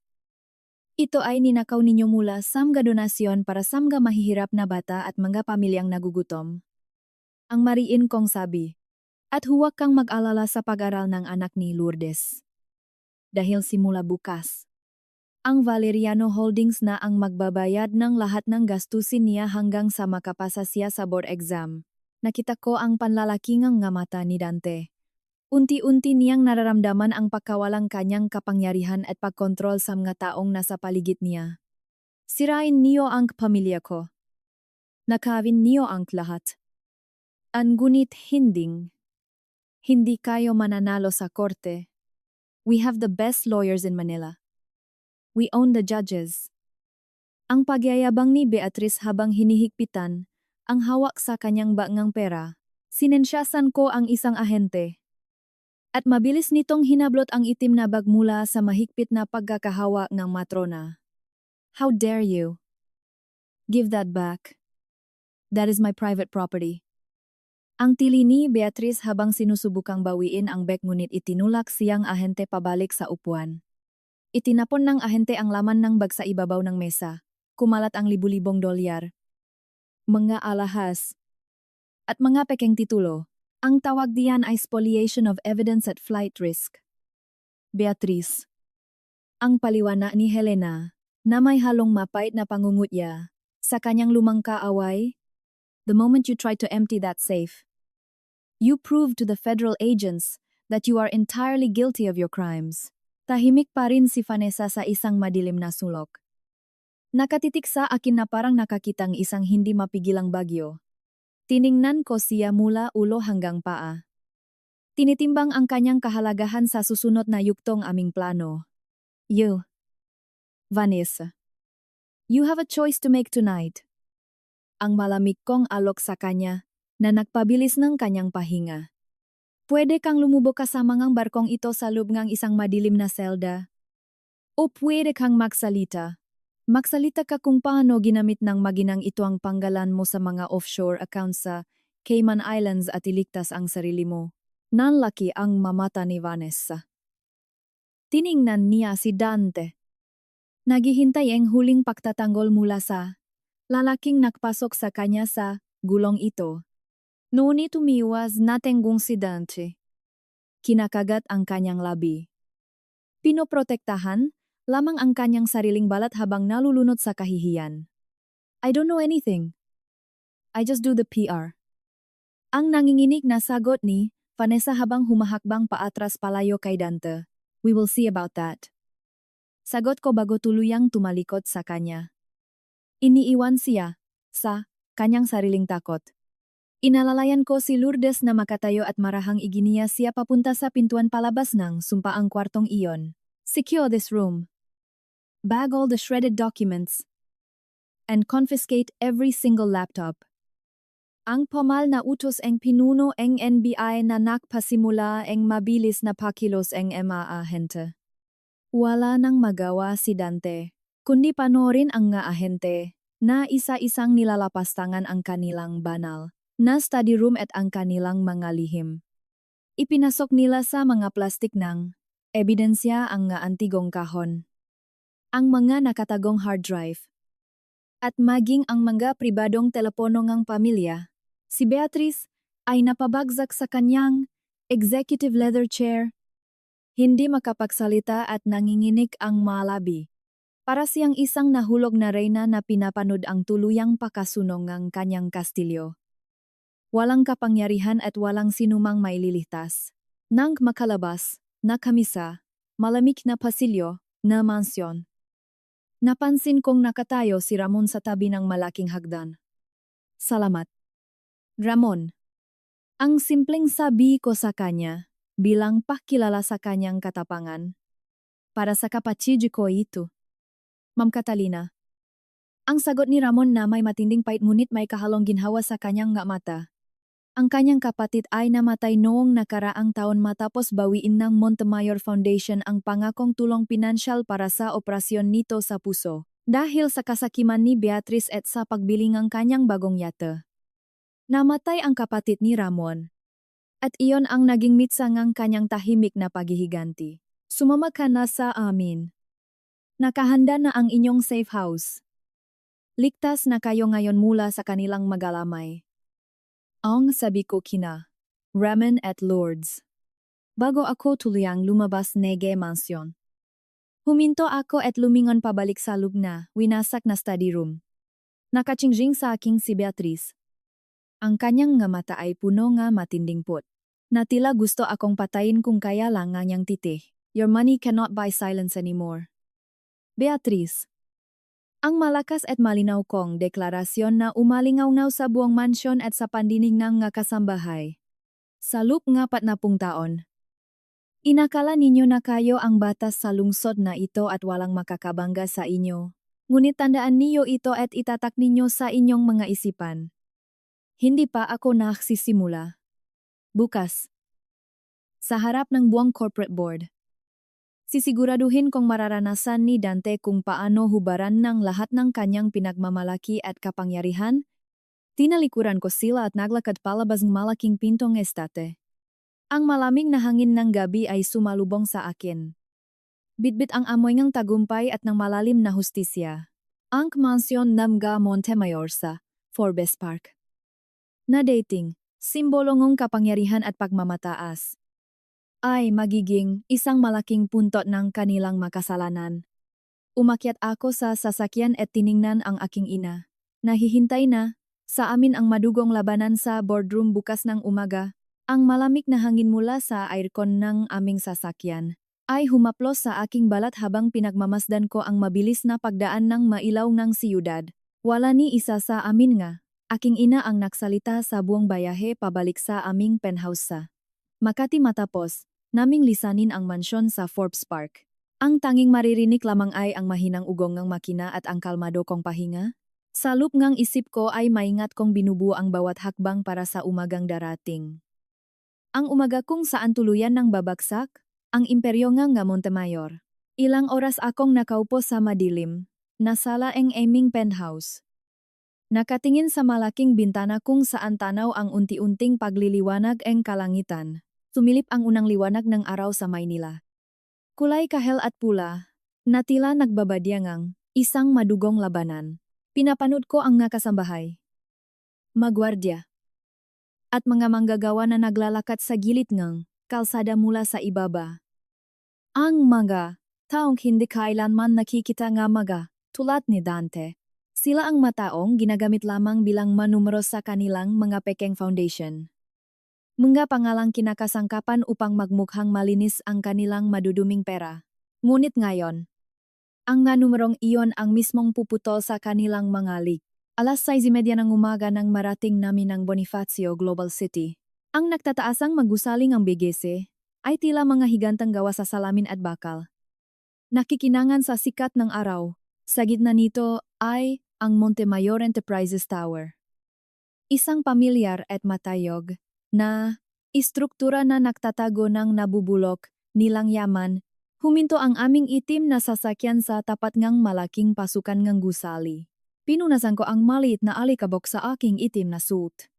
A: Ito ay ninakaw ninyo mula sa mga donasyon para sa mga mahihirap na bata at mga pamilyang nagugutom. Ang mariin kong sabi. At huwag kang mag-alala sa pag-aral ng anak ni Lourdes. Dahil simula bukas, ang Valeriano Holdings na ang magbabayad ng lahat ng gastusin niya hanggang sa makapasa siya sa board exam. Nakita ko ang panlalaking nga mata ni Dante. Unti-unti niyang nararamdaman ang pagkawalang kanyang kapangyarihan at pagkontrol sa mga taong nasa paligid niya. Sirain niyo ang pamilya ko. Nakawin niyo ang lahat. Ngunit hindi kayo mananalo sa korte. We have the best lawyers in Manila. We own the judges. Ang pagyayabang ni Beatriz habang hinihigpitan, ang hawak sa kanyang bangang pera, sinensyasan ko ang isang ahente. At mabilis nitong hinablot ang itim na bag mula sa mahigpit na pagkakahawa ng matrona. How dare you? Give that back. That is my private property. Ang tili ni Beatriz habang sinusubukang bawiin ang bag ngunit itinulak siyang ahente pabalik sa upuan. Itinapon ng ahente ang laman ng bag sa ibabaw ng mesa. Kumalat ang libu-libong dolyar. Mga alahas. At mga pekeng titulo. Ang tawag diyan ay spoliation of evidence at flight risk. Beatriz. Ang paliwana ni Helena, na may halong mapait na pangungutya, sa kanyang lumang kaaway. The moment you tried to empty that safe, you proved to the federal agents that you are entirely guilty of your crimes. Tahimik pa rin si Vanessa sa isang madilim na sulok. Nakatitik sa akin na parang nakakitang isang hindi mapigilang bagyo. Tiningnan ko siya mula ulo hanggang paa. Tinitimbang ang kanyang kahalagahan sa susunod na yuktong aming plano. You, Vanessa. You have a choice to make tonight. Ang malamig kong alok sa kanya, na nagpabilis ng kanyang pahinga. Pwede kang lumubog sa mga barkong ito sa loob ng isang madilim na selda. O pwede kang magsalita. Magsalita ka kung paano ginamit ng maginang ito ang panggalan mo sa mga offshore accounts sa Cayman Islands at iligtas ang sarili mo. Nanlaki ang mamata ni Vanessa. Tiningnan niya si Dante. Naghihintay ang huling pagtatanggol mula sa lalaking nakpasok sa kanya sa gulong ito. Noon tumiwas natenggong si Dante. Kinakagat ang kanyang labi. Pinoprotektahan lamang ang kanyang sariling balat habang nalulunod sa kahihiyan. I don't know anything. I just do the PR. Ang nanginginig na sagot ni Vanessa habang humahakbang paatras palayo kay Dante. We will see about that. Sagot ko bago tuluyang tumalikod sa kanya. Iniiwan siya sa kanyang sariling takot. Inalalayan ko si Lourdes na makatayo at marahang iginiya siya papunta sa pintuan palabas ng sumpaang kwartong iyon. Secure this room. Bag all the shredded documents. And confiscate every single laptop. Ang pamal na utos ang pinuno ang NBI na nakpasimula ang mabilis na pakilos ang mga ahente. Wala nang magawa si Dante, kundi panoorin ang nga ahente na isa-isang nilalapastangan ang kanilang banal na study room at ang kanilang mga lihim. Ipinasok nila sa mga plastik ng ebidensya ang nga antigong kahon, ang mga nakatagong hard drive, at maging ang mga pribadong telepono ng pamilya. Si Beatrice ay napabagsak sa kanyang executive leather chair. Hindi makapagsalita at nanginginig ang malabi. Para siyang isang nahulog na reyna na pinapanood ang tuluyang pakasunong ng kanyang kastilyo. Walang kapangyarihan at walang sinumang maililihtas. Nang makalabas, na kamisa, malamig na pasilyo, na mansyon. Napansin kong nakatayo si Ramon sa tabi ng malaking hagdan. Salamat. Ramon. Ang simpleng sabi ko sa kanya, bilang pakilala sa kanyang katapangan. Para sa kapatid ko ito. Ma'am Catalina. Ang sagot ni Ramon na may matinding pait ngunit may kahalong ginhawa sa kanyang nga mata. Ang kanyang kapatid ay namatay noong nakaraang taon matapos bawiin ng Montemayor Foundation ang pangakong tulong pinansyal para sa operasyon nito sa puso. Dahil sa kasakiman ni Beatrice at sa pagbili ng kanyang bagong yate. Namatay ang kapatid ni Ramon. At iyon ang naging mitsa ng kanyang tahimik na paghihiganti. Sumama ka na sa amin. Nakahanda na ang inyong safe house. Ligtas na kayo ngayon mula sa kanilang magalamay. Ang sabi ko kina Ramon at Lourdes. Bago ako tuluyang lumabas nege mansyon. Huminto ako at lumingon pabalik sa loob na winasak na study room. Nakachingjing sa aking si Beatrice. Ang kanyang nga mata ay puno nga matinding put. Na tila gusto akong patayin kung kaya lang nga niyang titih. Your money cannot buy silence anymore. Beatrice. Ang malakas at malinaw kong deklarasyon na umalingaw-ngaw sa buong mansyon at sa pandinig ng nga kasambahay. Sa loob nga 40 taon. Inakala ninyo na kayo ang batas sa lungsod na ito at walang makakabangga sa inyo. Ngunit tandaan niyo ito at itatak ninyo sa inyong mga isipan. Hindi pa ako nagsisimula. Bukas. Sa harap ng buong corporate board. Sisiguraduhin kong mararanasan ni Dante kung paano hubaran ng lahat ng kanyang pinagmamalaki at kapangyarihan. Tinalikuran ko sila at naglakad palabas ng malaking pintong estate. Ang malamig na hangin ng gabi ay sumalubong sa akin. Bitbit ang amoy ng tagumpay at ng malalim na hustisya. Ang mansyon ng Montemayor sa Forbes Park. Na dating, simbolo ng kapangyarihan at pagmamataas. Ay magiging isang malaking puntot ng kanilang makasalanan. Umakyat ako sa sasakyan at tiningnan ang aking ina. Nahihintay na, sa amin ang madugong labanan sa boardroom bukas ng umaga, ang malamig na hangin mula sa aircon ng aming sasakyan. ay humaplos sa aking balat habang pinagmamasdan ko ang mabilis na pagdaan ng mailaw ng siyudad. Wala ni isa sa amin nga. Aking ina ang nagsalita sa buong bayahe pabalik sa aming penthouse sa Makati matapos naming lisanin ang mansyon sa Forbes Park. Ang tanging maririnig lamang ay ang mahinang ugong ng makina at ang kalmado kong pahinga. Sa loop ngang isip ko ay maingat kong binubuo ang bawat hakbang para sa umagang darating. Ang umaga kung saan tuluyan ng babagsak, ang imperyo nga Montemayor. Ilang oras akong nakaupo sa madilim, na sala ang aming penthouse. Nakatingin sa malaking bintana kung saan tanaw ang unti-unting pagliliwanag ang kalangitan. Sumilip ang unang liwanag ng araw sa Maynila. Kulay kahel at pula, na tila nagbabadyangang, isang madugong labanan. Pinapanood ko ang nakasambahay, magwardya, at mga manggagawa na naglalakad sa gilid ng kalsada mula sa ibaba. Ang mga taong hindi kailanman nakikita nga mga tulad ni Dante. Sila ang mataong ginagamit lamang bilang manumero sa kanilang mga pekeng foundation. Mga pangalang kinakasangkapan upang magmukhang malinis ang kanilang maduduming pera. Ngunit ngayon, ang nga numerong iyon ang mismong puputol sa kanilang mga leak. Alas 6:30 ng umaga nang marating namin ang Bonifacio Global City. Ang nagtataasang magusaling ang BGC ay tila mga higantang gawa sa salamin at bakal. Nakikinangan sa sikat ng araw. Sa gitna nito ay ang Montemayor Enterprises Tower. Isang pamilyar at matayog na istruktura na nagtatago ng nabubulok nilang yaman. Huminto ang aming itim na sasakyan sa tapat ngang malaking pasukan ngang gusali. Pinunasan ko ang maliit na alikabok sa aking itim na suit.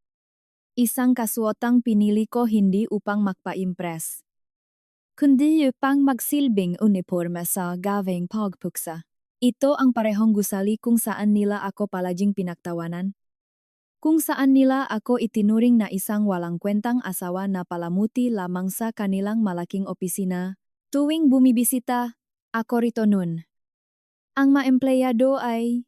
A: Isang kasuotang pinili ko hindi upang magpa-impress, kundi upang magsilbing uniforme sa gawing pagpuksa. Ito ang parehong gusali kung saan nila ako palaging pinagtawanan. Kung saan nila ako itinuring na isang walang kwentang asawa na palamuti lamang sa kanilang malaking opisina. Tuwing bumibisita, ako rito nun. Ang maempleyado ay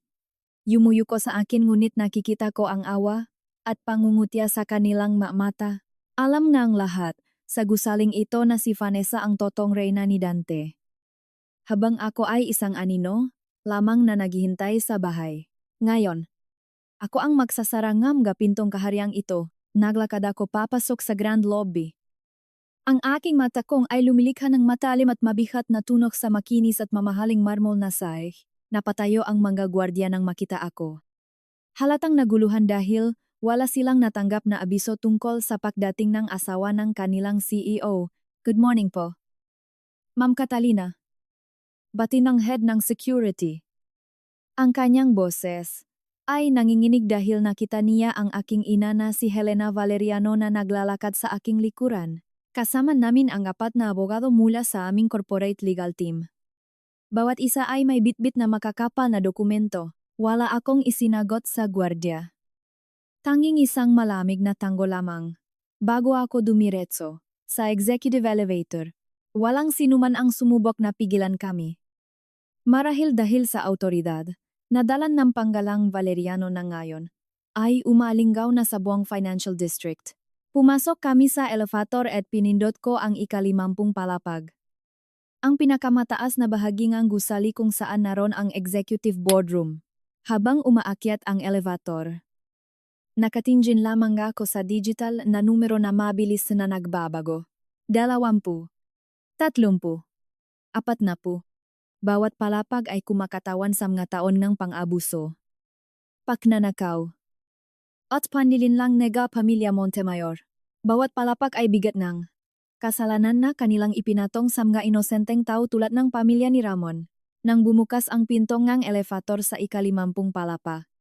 A: yumuyuko sa akin ngunit nakikita ko ang awa at pangungutya sa kanilang mata. Alam nga ang lahat, sa gusaling ito na si Vanessa ang totong reyna ni Dante. Habang ako ay isang anino, lamang na naghihintay sa bahay. Ngayon, ako ang magsasarangam ga pintong kahariang ito, naglakad ako papasok sa grand lobby. Ang aking mata kong ay lumilikha ng matalim at mabigat na tunok sa makinis at mamahaling marmol na sahig. Napatayo ang mga gwardya nang makita ako. Halatang naguluhan dahil wala silang natanggap na abiso tungkol sa pagdating ng asawa ng kanilang CEO. Good morning po, Ma'am Catalina. Bati ng head ng security. Ang kanyang boses ay nanginginig dahil nakita niya ang aking ina na si Helena Valeriano na naglalakad sa aking likuran. Kasama namin ang 4 na abogado mula sa aming corporate legal team. Bawat isa ay may bitbit na makakapal na dokumento. Wala akong isinagot sa gwardya. Tanging isang malamig na tango lamang. Bago ako dumiretso sa executive elevator, walang sinuman ang sumubok na pigilan kami. Marahil dahil sa autoridad, nadalan ng panggalang Valeriano na ngayon, ay umalinggaw na sa buong financial district. Pumasok kami sa elevator at pinindot ko ang ika-50 palapag. Ang pinakamataas na bahagi ng gusali kung saan naroon ang executive boardroom. Habang umaakyat ang elevator, nakatingin lamang ako sa digital na numero na mabilis na nagbabago. 20, 30, 40. Bawat palapag ay kumakatawan sa mga taon ng pang-abuso, pagnanakaw, at panlilinlang nega pamilya Montemayor. Bawat palapag ay bigat ng kasalanan na kanilang ipinatong sa mga inosenteng tao tulad ng pamilya ni Ramon. Nang bumukas ang pinto ngang elevator sa ika-50 palapa,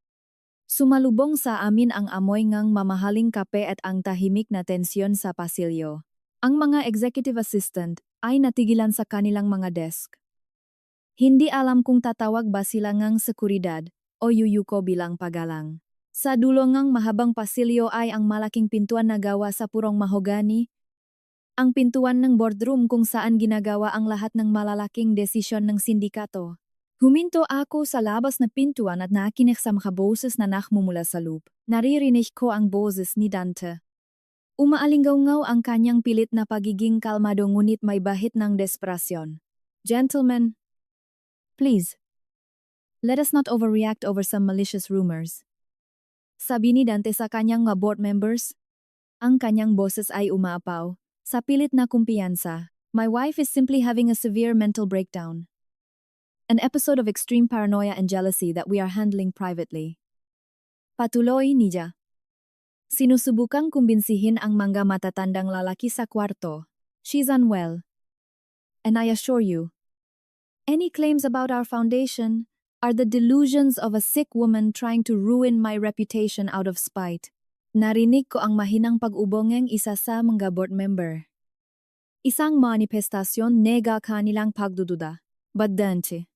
A: sumalubong sa amin ang amoy ngang mamahaling kape at ang tahimik na tensyon sa pasilyo. Ang mga executive assistant ay natigilan sa kanilang mga desk. Hindi alam kung tatawag ba sila ngang seguridad o yuyuko bilang pagalang. Sa dulo ngang mahabang pasilyo ay ang malaking pintuan na gawa sa purong mahogani. Ang pintuan ng boardroom kung saan ginagawa ang lahat ng malalaking desisyon ng sindikato. Huminto ako sa labas na pintuan at nakinig sa mga boses na nakmumula sa loop. Naririnig ko ang boses ni Dante. Umaalinggaw ang kanyang pilit na pagiging kalmado ngunit may bahid ng desperasyon. Gentlemen, please, let us not overreact over some malicious rumors. Sabi ni Dante sa kanyang mga board members. Ang kanyang boses ay umaapaw. Sa pilit na kumpiyansa, my wife is simply having a severe mental breakdown. An episode of extreme paranoia and jealousy that we are handling privately. Patuloy niya. Sinusubukang kumbinsihin ang mga matatandang lalaki sa kwarto. She's unwell. And I assure you, any claims about our foundation are the delusions of a sick woman trying to ruin my reputation out of spite. Narinig ko ang mahinang pag-ubongeng isa sa mga board member. Isang manifestasyon nega kanilang pagdududa. But Dante,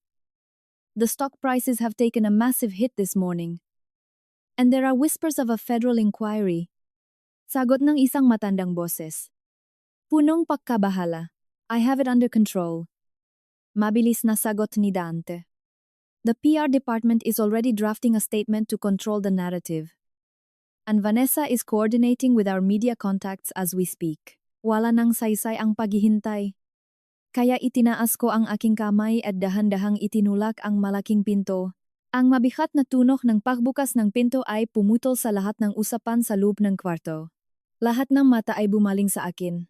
A: the stock prices have taken a massive hit this morning. And there are whispers of a federal inquiry. Sagot ng isang matandang boses. Punong pagkabahala. I have it under control. Mabilis na sagot ni Dante. The PR department is already drafting a statement to control the narrative. And Vanessa is coordinating with our media contacts as we speak. Wala nang saysay ang paghihintay. Kaya itinaas ko ang aking kamay at dahan-dahang itinulak ang malaking pinto. Ang mabigat na tunog ng pagbukas ng pinto ay pumutol sa lahat ng usapan sa loob ng kwarto. Lahat ng mata ay bumaling sa akin.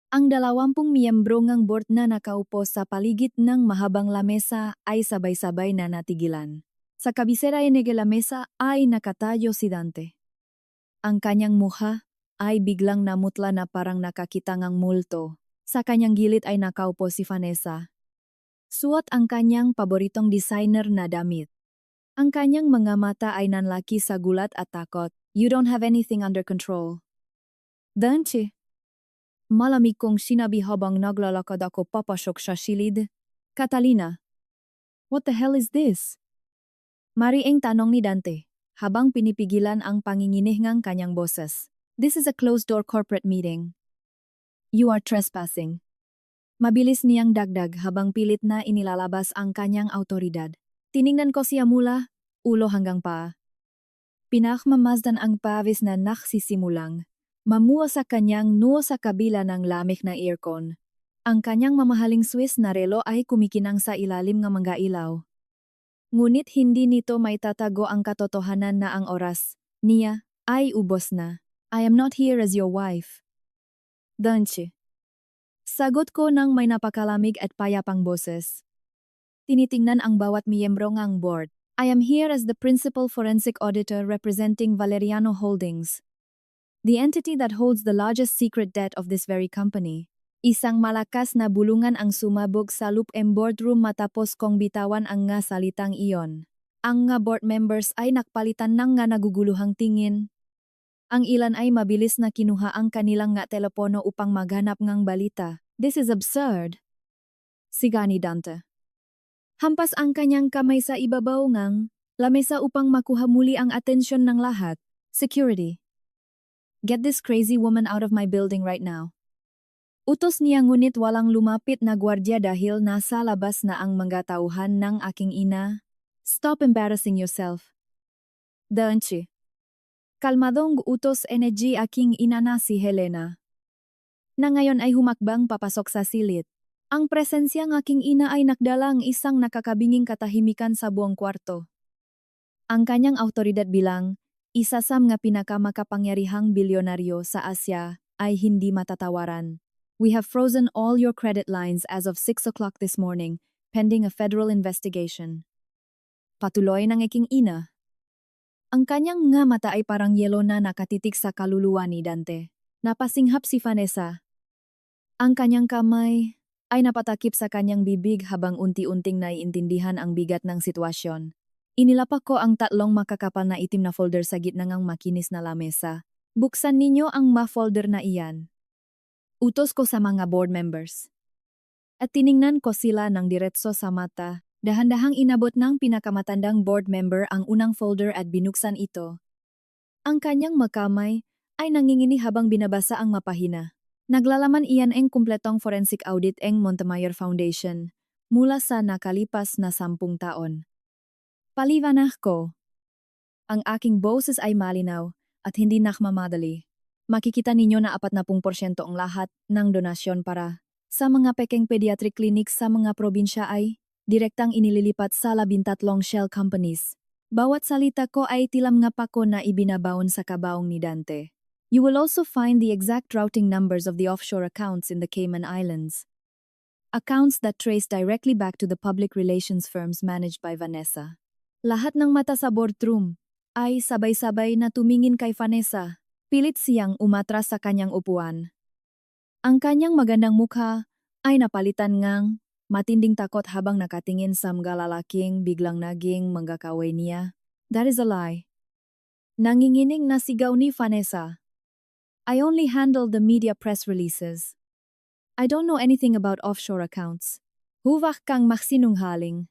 A: Ang 20 miyembro ng board na nakaupo sa paligid ng mahabang lamesa ay sabay-sabay na natigilan. Sa kabisera ng lamesa ay nakatayo si Dante. Ang kanyang mukha ay biglang namutla na parang nakakita ng multo. Sa kanyang gilid ay nakaupo si Vanessa. Suot ang kanyang paboritong designer na damit. Ang kanyang mga mata ay nanlaki sa gulat at takot. You don't have anything under control. Dante. Malamig kong sinabi habang naglalakad ako papasok sa silid. Catalina. What the hell is this? Mariing tanong ni Dante, habang pinipigilan ang panginginig ng kanyang boses. This is a closed-door corporate meeting. You are trespassing. Mabilis niyang dagdag habang pilit na inilalabas ang kanyang autoridad. Tiningnan ko siya mula, ulo hanggang paa. Pinakmamasdan ang pawis na nagsisimulang. Mamuha sa kanyang noo sa kabila ng lamig na aircon. Ang kanyang mamahaling Swiss na relo ay kumikinang sa ilalim ng mga ilaw. Ngunit hindi nito may tatago ang katotohanan na ang oras niya ay ubos na. I am not here as your wife. Dante. Sagot ko ng may napakalamig at payapang boses. Tinitingnan ang bawat miyembro ng board. I am here as the principal forensic auditor representing Valeriano Holdings, the entity that holds the largest secret debt of this very company. Isang malakas na bulungan ang sumabog sa loob-em boardroom matapos kong bitawan ang nga salitang iyon. Ang nga board members ay nakpalitan ng nga naguguluhang tingin. Ang ilan ay mabilis na kinuha ang kanilang nga telepono upang maghanap ng balita. This is absurd. Siga ni Dante. Hampas ang kanyang kamay sa ibabaw ng lamesa upang makuha muli ang atensyon ng lahat. Security. Get this crazy woman out of my building right now. Utos niya ngunit walang lumapit na gwardya dahil nasa labas na ang mga tauhan ng aking ina. Stop embarrassing yourself. Dante. Kalmadong utos energy aking ina na si Helena. Na ngayon ay humakbang papasok sa silid. Ang presensya ng aking ina ay nakdala ang isang nakakabinging katahimikan sa buong kwarto. Ang kanyang autoridad bilang isa sa mga pinakamakapangyarihang bilyonaryo sa Asya ay hindi matatawaran. We have frozen all your credit lines as of 6 o'clock this morning, pending a federal investigation. Patuloy ng aking ina. Ang kanyang nga mata ay parang yelo na nakatitik sa kaluluwa ni Dante. Napasinghap si Vanessa. Ang kanyang kamay ay napatakip sa kanyang bibig habang unti-unting naiintindihan ang bigat ng sitwasyon. Inilapak ko ang 3 makakapal na itim na folder sa gitna ng makinis na lamesa. Buksan ninyo ang ma-folder na iyan. Utos ko sa mga board members. At tiningnan ko sila ng diretso sa mata. Dahan-dahang inabot ng pinakamatandang board member ang unang folder at binuksan ito. Ang kanyang makamay ay nangingini habang binabasa ang mapahina. Naglalaman iyan ang kumpletong forensic audit ng Montemayor Foundation mula sa nakalipas na 10 taon. Paliwanag ko. Ang aking boses ay malinaw at hindi nakmamadali. makikita ninyo na 40% ang lahat ng donasyon para sa mga pekeng pediatric clinics sa mga probinsya ay direktang inililipat sa 13 shell companies. Bawat salita ko ay tilam nga pa ko na ibinabaon sa kabaong ni Dante. You will also find the exact routing numbers of the offshore accounts in the Cayman Islands. Accounts that trace directly back to the public relations firms managed by Vanessa. Lahat ng mata sa boardroom ay sabay-sabay na tumingin kay Vanessa. Pilit siyang umatras sa kanyang upuan. Ang kanyang magandang mukha ay napalitan ngang matinding takot habang nakatingin sa mga lalaking biglang naging manggakaway niya. That is a lie. Nanginginig na sigaw ni Vanessa. I only handled the media press releases. I don't know anything about offshore accounts. Huwag kang magsinunghaling.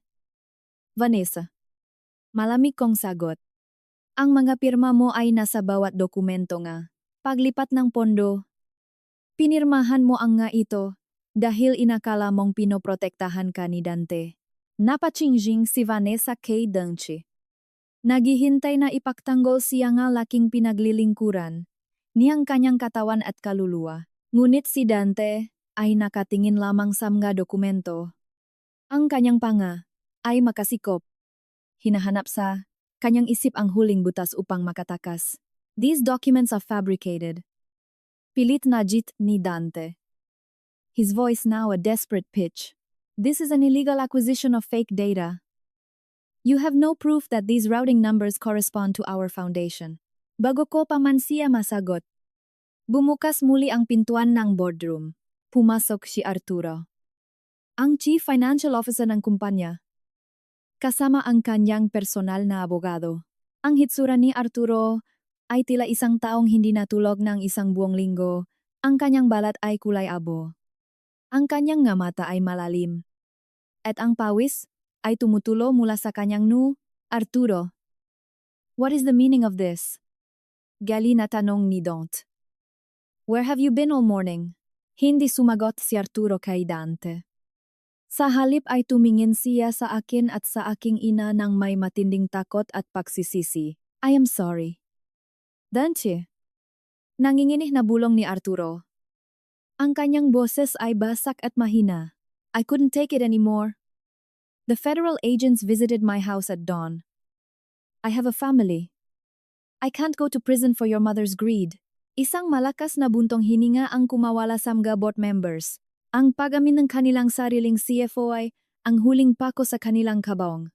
A: Vanessa. Malamig kong sagot. Ang mga pirma mo ay nasa bawat dokumento nga. Paglipat ng pondo, pinirmahan mo ang nga ito dahil inakala mong pinoprotektahan ka ni Dante. Napachingjing si Vanessa K. Dungchi. Naghihintay na ipagtanggol siya nga laking pinaglilingkuran niyang kanyang katawan at kaluluwa. Ngunit si Dante ay nakatingin lamang sa mga dokumento. Ang kanyang panga ay makasikop. Hinahanap sa kanyang isip ang huling butas upang makatakas. These documents are fabricated. Pilit na jit ni Dante. His voice now a desperate pitch. This is an illegal acquisition of fake data. You have no proof that these routing numbers correspond to our foundation. Bago ko pa man siya masagot, bumukas muli ang pintuan ng boardroom. Pumasok si Arturo, ang Chief Financial Officer ng kumpanya. Kasama ang kanyang personal na abogado. Ang hitsura ni Arturo ay tila isang taong hindi natulog ng isang buong linggo. Ang kanyang balat ay kulay abo. Ang kanyang nga mata ay malalim. At ang pawis ay tumutulo mula sa kanyang noo. Arturo, what is the meaning of this? Gali na tanong ni Dante. Where have you been all morning? Hindi sumagot si Arturo kay Dante. Sa halip ay tumingin siya sa akin at sa aking ina ng may matinding takot at pagsisisi. I am sorry. Dante. Nanginginih na bulong ni Arturo. Ang kanyang boses ay basak at mahina. I couldn't take it anymore. The federal agents visited my house at dawn. I have a family. I can't go to prison for your mother's greed. Isang malakas na buntong hininga ang kumawala sa mga board members. Ang pagamin ng kanilang sariling CFO ay ang huling pako sa kanilang kabaong.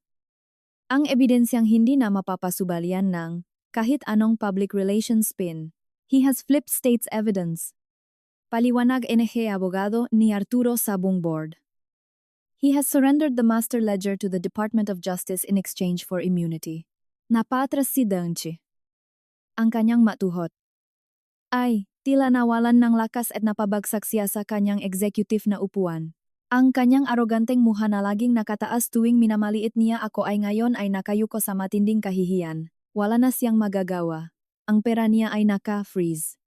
A: Ang ebidensyang hindi na mapapasubalian ng kahit anong public relations spin. He has flipped state's evidence. Paliwanag NG abogado ni Arturo sa buong board. He has surrendered the master ledger to the Department of Justice in exchange for immunity. Napatras si Dungchi. Ang kanyang matuhot ay tila nawalan ng lakas at napabagsak siya sa kanyang executive na upuan. Ang kanyang aroganteng muha na laging nakataas tuwing minamaliit niya ako ay ngayon ay nakayuko sa matinding kahihiyan. Wala na siyang magagawa. Ang pera niya ay naka-freeze.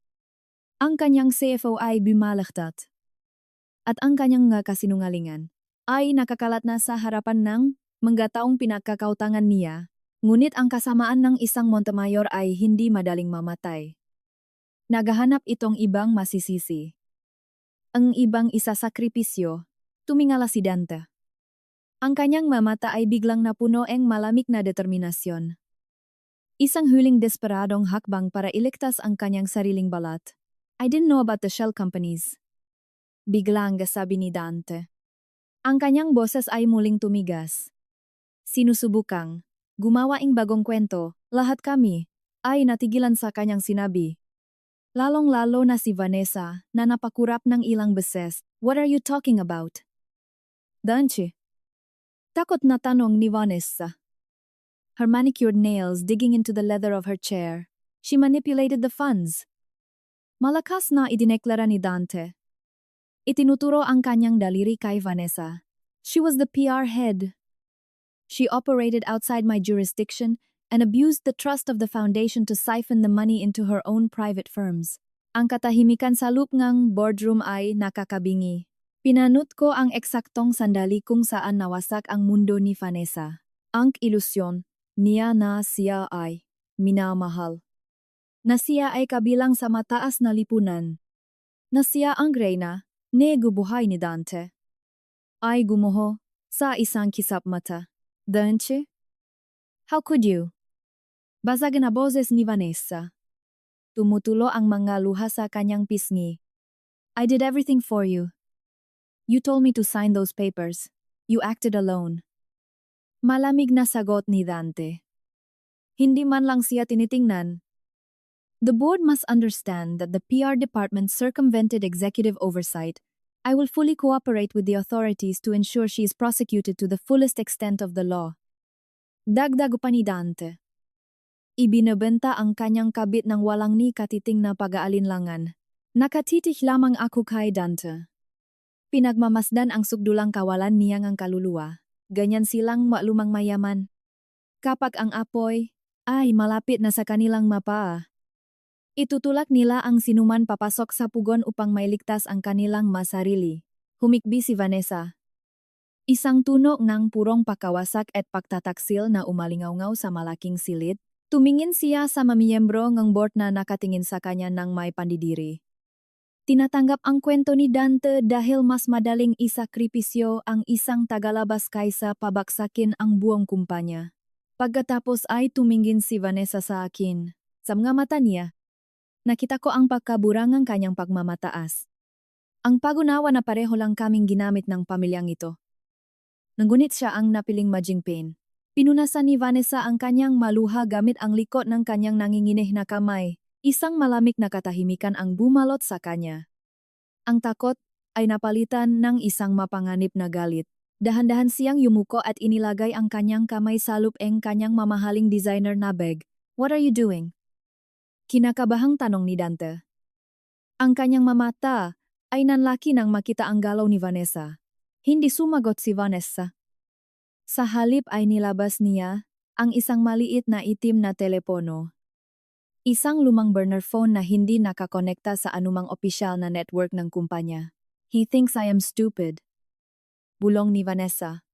A: Ang kanyang CFO ay bumalaktat. At ang kanyang nga kasinungalingan ay nakakalat na sa harapan ng mga taong pinagkakautangan niya. Ngunit ang kasamaan ng isang Montemayor ay hindi madaling mamatay. Naghahanap itong ibang masisisi. Ang ibang isasakripisyo, tumingala si Dante. Ang kanyang mamata ay biglang napuno ng malamig na determinasyon. Isang huling desperadong hakbang para iligtas ang kanyang sariling balat. I didn't know about the shell companies. Biglang sabi ni Dante. Ang kanyang boses ay muling tumigas. Sinusubukang gumawa ng bagong kwento, lahat kami ay natigilan sa kanyang sinabi. Lalong-lalo na si Vanessa na napakurap ng ilang beses. What are you talking about? Dante. Takot na tanong ni Vanessa. Her manicured nails digging into the leather of her chair. She manipulated the funds. Malakas na idineklara ni Dante. Itinuturo ang kanyang daliri kay Vanessa. She was the PR head. She operated outside my jurisdiction and abused the trust of the foundation to siphon the money into her own private firms. Ang katahimikan sa loob ng boardroom ay nakakabingi. Pinanut ko ang eksaktong sandali kung saan nawasak ang mundo ni Vanessa. Ang ilusyon niya na siya ay minamahal. na siya ay kabilang sa mataas na lipunan. Na siya ang reyna, gubuhay ni Dante. Ay gumuho sa isang kisap mata. Dante? How could you? Basag na boses ni Vanessa. Tumutulo ang mga luha sa kanyang pisngi. I did everything for you. You told me to sign those papers. You acted alone. Malamig na sagot ni Dante. Hindi man lang siya tinitingnan. The board must understand that the PR department circumvented executive oversight. I will fully cooperate with the authorities to ensure she is prosecuted to the fullest extent of the law. Dagdag pa ni Dante. Ibinebenta ang kanyang kabit ng walang ni katiting na pag-aalinlangan. Nakatitig lamang ako kay Dante. Pinagmamasdan ang sugdulang kawalan niyang ang kaluluwa. Ganyan silang malumang mayaman. Kapag ang apoy ay malapit na sa kanilang mapa, itutulak nila ang sinuman papasok sa pugon upang mailigtas ang kanilang masarili. Humikbi si Vanessa. Isang tunog ng purong pakawasak at pagtataksil na umalingaw sa malaking silid. Tumingin siya sa mamiyembro ng board na nakatingin sa kanya ng may pandidiri. Tinatanggap ang kwento ni Dante dahil mas madaling isakripisyo ang isang tagalabas kaysa pabaksakin ang buong kumpanya. Pagkatapos ay tumingin si Vanessa sa akin. Sa mga mata niya, nakita ko ang pagkaburangang kanyang pagmamataas. Ang pag-unawa na pareho lang kaming ginamit ng pamilyang ito. Ngunit siya ang napiling majingpin. Pinunasan ni Vanessa ang kanyang maluha gamit ang likot ng kanyang nanginginih na kamay. Isang malamig na katahimikan ang bumalot sa kanya. Ang takot ay napalitan ng isang mapanganib na galit. Dahan-dahan siyang yumuko at inilagay ang kanyang kamay sa lupeng kanyang mamahaling designer na bag. What are you doing? Kinakabahang tanong ni Dante. Ang kanyang mamata ay nanlaki nang makita ang galaw ni Vanessa. Hindi sumagot si Vanessa. Sa halip ay nilabas niya ang isang maliit na itim na telepono. Isang lumang burner phone na hindi nakakonekta sa anumang opisyal na network ng kumpanya. He thinks I am stupid. Bulong ni Vanessa.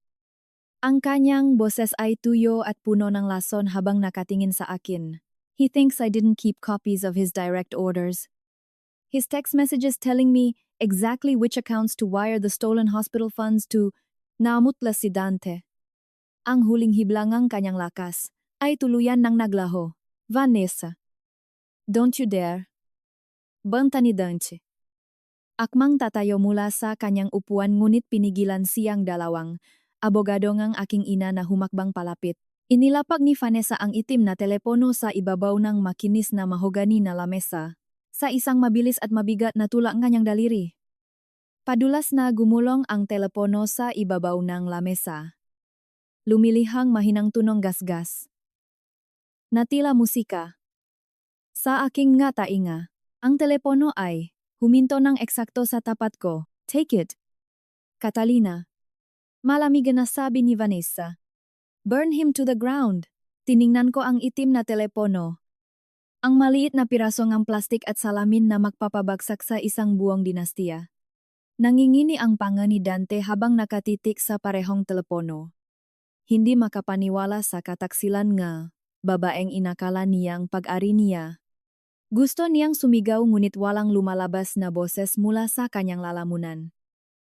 A: Ang kanyang boses ay tuyo at puno ng lason habang nakatingin sa akin. He thinks I didn't keep copies of his direct orders. His text messages telling me exactly which accounts to wire the stolen hospital funds to. Namutla si Dante. Ang huling hiblangang kanyang lakas ay tuluyan ng naglaho. Vanessa. Don't you dare. Banta ni Dante. Akmang tatayo mula sa kanyang upuan ngunit pinigilan siyang dalawang abogado ngang aking ina na humakbang palapit. Inilapag ni Vanessa ang itim na telepono sa ibabaw ng makinis na mahogani na lamesa, sa isang mabilis at mabigat na tulak ng kanyang daliri. Padulas na gumulong ang telepono sa ibabaw ng lamesa. Lumilihang mahinang tunong gasgas. Natila musika. Sa aking nga tainga, ang telepono ay huminto ng eksakto sa tapat ko. Take it. Catalina. Malamig na sabi ni Vanessa. Burn him to the ground. Tiningnan ko ang itim na telepono. Ang maliit na piraso ng plastik at salamin na magpapabagsak sa isang buong dinastiya. Nangingini ang panga ni Dante habang nakatitik sa parehong telepono. Hindi makapaniwala sa kataksilan nga, babaeng inakala niyang pag-ari niya. Gusto niyang sumigaw ngunit walang lumalabas na boses mula sa kanyang lalamunan.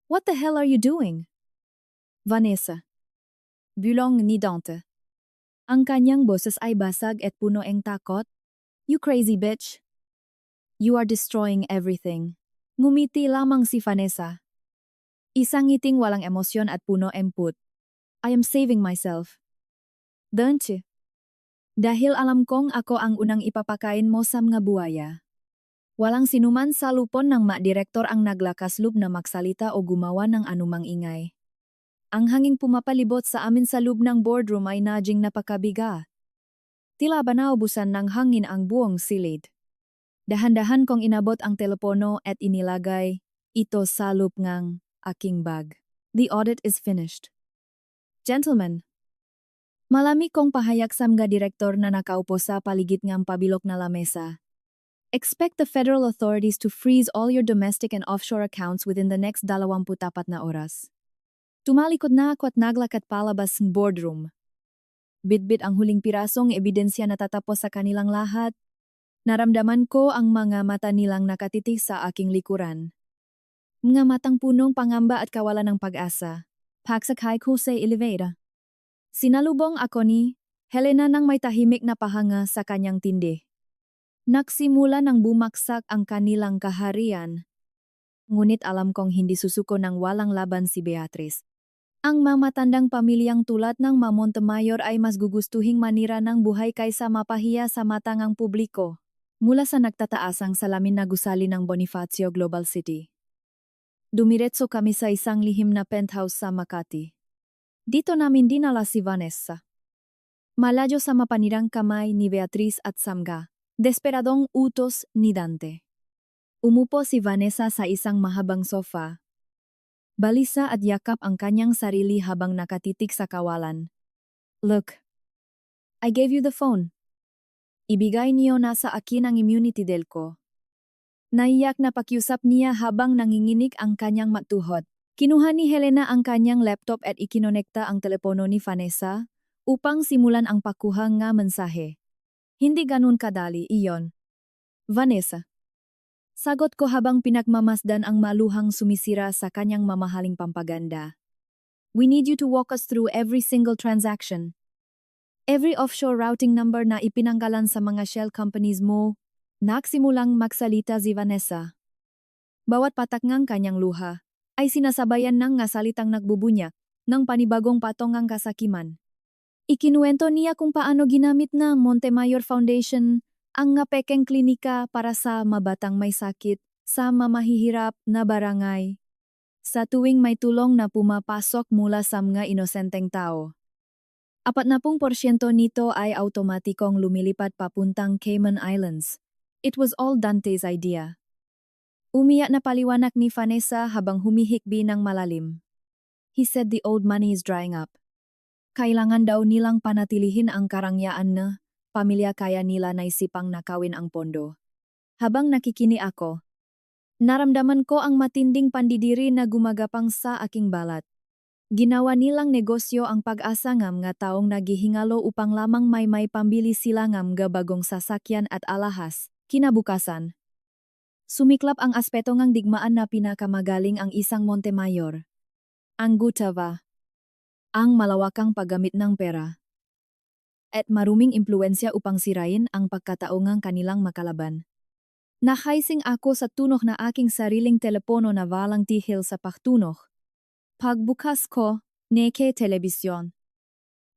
A: What the hell are you doing? Vanessa. Bulong ni Dante. Ang kanyang boses ay basag at puno ng takot. You crazy bitch. You are destroying everything. Ngumiti lamang si Vanessa. Isang ngiting walang emosyon at puno emput. I am saving myself. Dante. Dahil alam kong ako ang unang ipapakain mo sa mga buhaya. Walang sinuman sa lupon ng direktor ang naglakaslub na magsalita o gumawa ng anumang ingay. Ang hanging pumapalibot sa amin sa loob ng boardroom ay nadying napakabiga. Tila ba naubusan ng hangin ang buong silid. Dahan-dahan kong inabot ang telepono at inilagay ito sa loob ng aking bag. The audit is finished. Gentlemen, malami kong pahayak sa mga direktor na nakaupo sa paligid ng pabilok na lamesa. Expect the federal authorities to freeze all your domestic and offshore accounts within the next 24 na oras. Tumalikod na ako at naglakad palabas ng boardroom. Bitbit ang huling pirasong ebidensya na tatapos sa kanilang lahat. Naramdaman ko ang mga mata nilang nakatitig sa aking likuran. Mga matang punong pangamba at kawalan ng pag-asa. Pagsakay ko sa elevator. Sinalubong ako ni Helena nang may tahimik na pahanga sa kanyang tindi. Nagsimula nang bumaksak ang kanilang kaharian. Ngunit alam kong hindi susuko ng walang laban si Beatrice. Ang mamatandang pamilyang tulad ng Montemayor ay mas gugustuhing manira ng buhay kaysa mapahiya sa matangang publiko. Mula sa nagtataasang salamin na gusali ng Bonifacio Global City. Dumiretso kami sa isang lihim na penthouse sa Makati. Dito namin dinala si Vanessa. Malayo sa mapanirang kamay ni Beatrice at Samga, desperadong utos ni Dante. Umupo si Vanessa sa isang mahabang sofa. Balisa at yakap ang kanyang sarili habang nakatitig sa kawalan. Look, I gave you the phone. Ibigay niyo na sa akin ang immunity del ko. Naiyak na pakiusap niya habang nanginginig ang kanyang matuhod. Kinuha ni Helena ang kanyang laptop at ikinonekta ang telepono ni Vanessa upang simulan ang pakuha nga mensahe. Hindi ganun kadali iyon. Vanessa. Sagot ko habang pinagmamasdan ang maluhang sumisira sa kanyang mamahaling pampaganda. We need you to walk us through every single transaction. Every offshore routing number na ipinanggalan sa mga shell companies mo, nagsimulang magsalita si Vanessa. Bawat patak ngang kanyang luha ay sinasabayan ng nga salitang nagbubunyak ng panibagong patongang kasakiman. Ikinuwento niya kung paano ginamit na Montemayor Foundation ang nga pekeng klinika para sa mabatang may sakit sa mamahihirap na barangay. Sa tuwing may tulong na pumapasok mula sa mga inosenteng tao. 40% nito ay automatikong lumilipat papuntang Cayman Islands. It was all Dante's idea. Umiyak na paliwanag ni Vanessa habang humihikbi ng malalim. He said the old money is drying up. Kailangan daw nilang panatilihin ang karangyaan na pamilya kaya nila naisipang nakawin ang pondo. Habang nakikini ako, naramdaman ko ang matinding pandidiri na gumagapang sa aking balat. Ginawa nilang negosyo ang pag-asa ng mga taong naghihingalo upang lamang may pambili sila ng mga bagong sasakyan at alahas. Kinabukasan. Sumiklap ang aspeto ng digmaan na pinakamagaling ang isang Montemayor. Ang Gutava. Ang malawakang paggamit ng pera. At maruming impluensya upang sirain ang pagkataongang kanilang makalaban. Nakaising ako sa tunok na aking sariling telepono na walang tihil sa pagtunok. Pagbukas ko, Neke Telebisyon.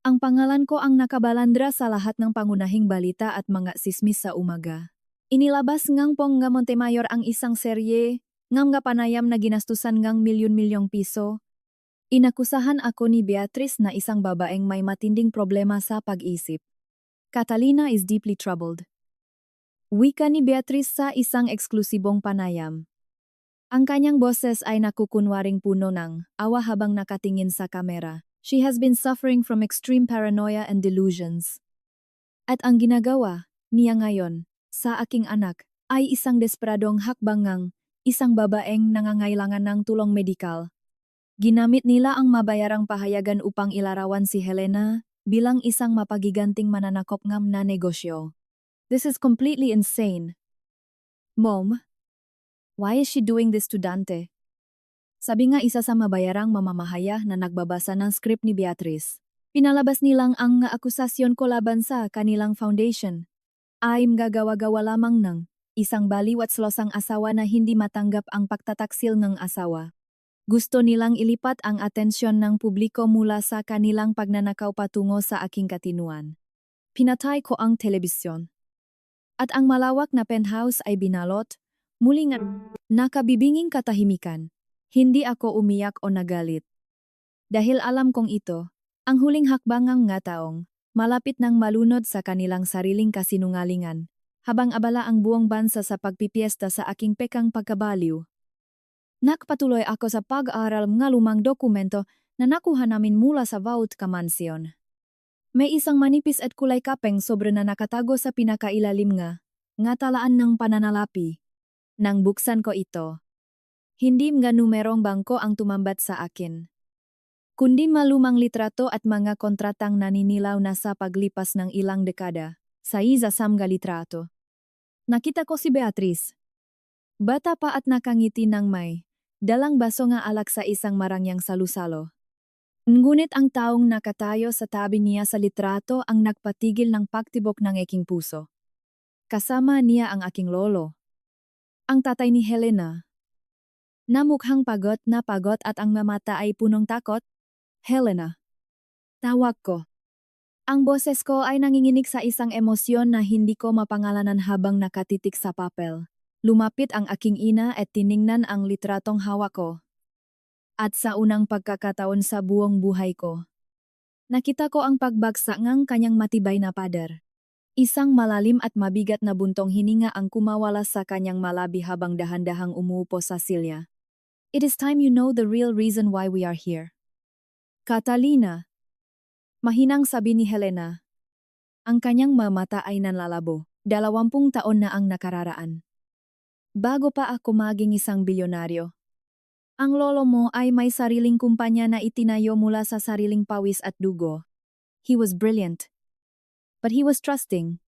A: Ang pangalan ko ang nakabalandra sa lahat ng pangunahing balita at mga sismis sa umaga. Inilabas ngang pong nga Montemayor ang isang serye, ngam nga panayam na ginastusan ngang milyon-milyong piso. Inakusahan ako ni Beatrice na isang babaeng may matinding problema sa pag-isip. Catalina is deeply troubled. Wika ni Beatrice sa isang eksklusibong panayam. Ang kanyang boses ay nakukunwaring puno ng awa habang nakatingin sa kamera. She has been suffering from extreme paranoia and delusions. At ang ginagawa niya ngayon sa aking anak ay isang desperadong hakbangang isang babaeng nangangailangan ng tulong medikal. Ginamit nila ang mabayarang pahayagan upang ilarawan si Helena bilang isang mapagiganting mananakop ngam na negosyo. This is completely insane. Mom, why is she doing this to Dante? Sabi nga isa sa mabayarang mamamahaya na nagbabasa ng script ni Beatrice. Pinalabas nilang ang akusasyon ko laban sa kanilang foundation ay gagawa-gawa lamang ng isang baliwatslosang asawa na hindi matanggap ang pagtataksil ng asawa. Gusto nilang ilipat ang atensyon ng publiko mula sa kanilang pagnanakaw patungo sa aking katinuan. Pinatay ko ang telebisyon. At ang malawak na penthouse ay binalot, muling nakabibinging katahimikan. Hindi ako umiyak o nagalit. Dahil alam kong ito, ang huling hakbangang nga taong, malapit nang malunod sa kanilang sariling kasinungalingan, habang abala ang buong bansa sa pagpipiesta sa aking pekang pagkabaliw. Nakpatuloy ako sa pag-aaral ng lumang dokumento na nakuha namin mula sa Vault Kamansion. May isang manipis at kulay kapeng sobre na nakatago sa pinakailalim nga talaan ng pananalapi. Nang buksan ko ito, hindi mga numerong bangko ang tumambat sa akin, kundi malumang litrato at mga kontratang naninilaw na sa paglipas ng ilang dekada, sa isa samga litrato. Nakita ko si Beatrice. Bata pa at nakangiti ng may dalang baso nga alak sa isang marangyang salusalo. Ngunit ang taong nakatayo sa tabi niya sa litrato ang nagpatigil ng pagtibok ng aking puso. Kasama niya ang aking lolo. Ang tatay ni Helena. Na mukhang pagod na pagod at ang mamata ay punong takot. Helena. Tawag ko. Ang boses ko ay nanginginig sa isang emosyon na hindi ko mapangalanan habang nakatitik sa papel. Lumapit ang aking ina at tiningnan ang litratong hawak ko. At sa unang pagkakataon sa buong buhay ko, nakita ko ang pagbagsak ng kanyang matibay na pader. Isang malalim at mabigat na buntong hininga ang kumawala sa kanyang malabi habang dahan-dahang umuupo sa silya. It is time you know the real reason why we are here. Catalina. Mahinang sabi ni Helena. Ang kanyang mamata ay nanlalabo. 20 taon na ang nakararaan. Bago pa ako maging isang bilyonaryo. Ang lolo mo ay may sariling kumpanya na itinayo mula sa sariling pawis at dugo. He was brilliant. But he was trusting.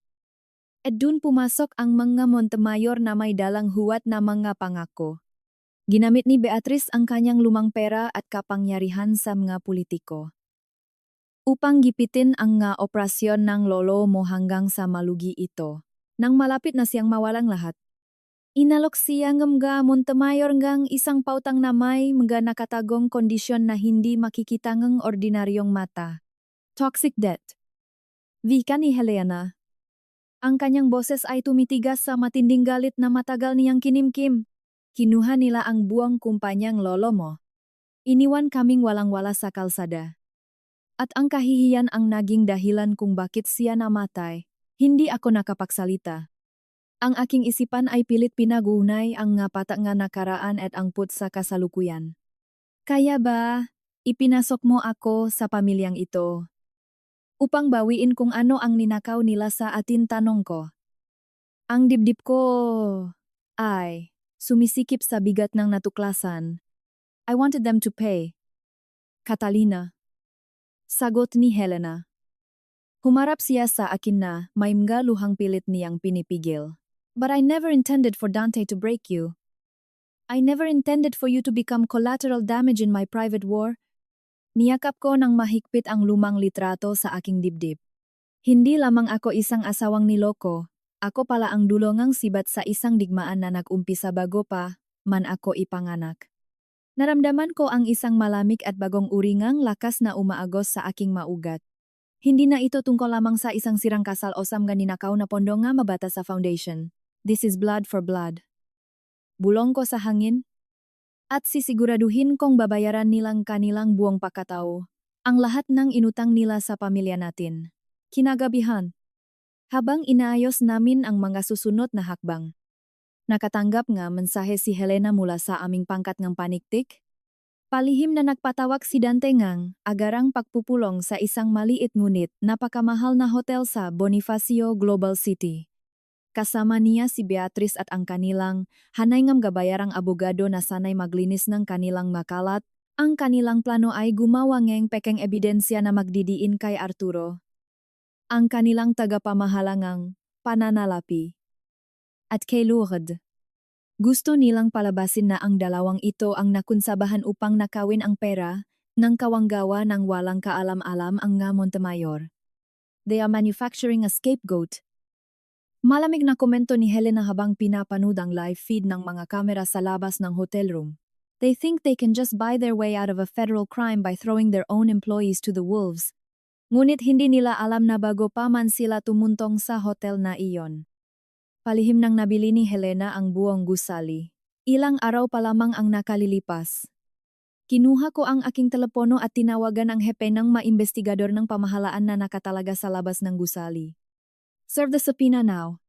A: At dun pumasok ang mga Montemayor na may dalang huwat na mga pangako. Ginamit ni Beatrice ang kanyang lumang pera at kapangyarihan sa mga politiko. Upang gipitin ang nga operasyon ng lolo mo hanggang sa malugi ito. Nang malapit na siyang mawalang lahat. Inalok siya ng mga Montemayor ngang isang pautang na may mga nakatagong kondisyon na hindi makikita ng ordinaryong mata. Toxic debt. Vika ni Helena. Ang kanyang boses ay tumitigas sa matinding galit na matagal niyang kinimkim. Kinuha nila ang buong kumpanyang lolo mo. Iniwan kaming walang-wala sa kalsada. At ang kahihiyan ang naging dahilan kung bakit siya namatay. Hindi ako nakapagsalita. Ang aking isipan ay pilit pinagunay ang nga patak nga nakaraan at ang put sa kasalukuyan. Kaya ba, ipinasok mo ako sa pamilyang ito? Upang bawiin kung ano ang ninakaw nila sa atin, tanong ko. Ang dibdib ko ay sumisikip sa bigat ng natuklasan. I wanted them to pay. Catalina. Sagot ni Helena. Humarap siya sa akin na may mga luhang pilit niyang pinipigil. But I never intended for Dante to break you. I never intended for you to become collateral damage in my private war. Niyakap ko ng mahigpit ang lumang litrato sa aking dibdib. Hindi lamang ako isang asawang niloko, ako pala ang dulongang sibat sa isang digmaan na nag-umpisa bago pa man ako ipanganak. Naramdaman ko ang isang malamig at bagong uringang lakas na umaagos sa aking maugat. Hindi na ito tungkol lamang sa isang sirang kasal o samga ninakaw na pondo nga mabata sa foundation. This is blood for blood. Bulong ko sa hangin. At sisiguraduhin kong babayaran nilang kanilang buong pagkatao. Ang lahat ng inutang nila sa pamilya natin. Kinagabihan. Habang inaayos namin ang mga susunod na hakbang. Nakatanggap nga mensahe si Helena mula sa aming pangkat ng paniktik. Palihim na nagpatawag si Dante ngang agarang pagpupulong sa isang maliit ngunit napakamahal na hotel sa Bonifacio Global City. Kasama niya si Beatrice at ang kanilang hanay ngam gabayarang abogado na sanay maglinis ng kanilang makalat. Ang kanilang plano ay gumawa ng pekeng ebidensya na magdidiin kay Arturo. Ang kanilang tagapamahalangang pananalapi. At kay Lourdes. Gusto nilang palabasin na ang dalawang ito ang nakunsabahan upang nakawin ang pera ng kawanggawa ng walang kaalam-alam ang nga Montemayor. They are manufacturing a scapegoat. Malamig na komento ni Helena habang pinapanood ang live feed ng mga kamera sa labas ng hotel room. They think they can just buy their way out of a federal crime by throwing their own employees to the wolves. Ngunit hindi nila alam na bago pa man sila tumuntong sa hotel na iyon. Palihim nang nabili ni Helena ang buong gusali. Ilang araw pa lamang ang nakalilipas. Kinuha ko ang aking telepono at tinawagan ang hepe ng maimbestigador ng pamahalaan na nakatalaga sa labas ng gusali. Serve the subpoena now.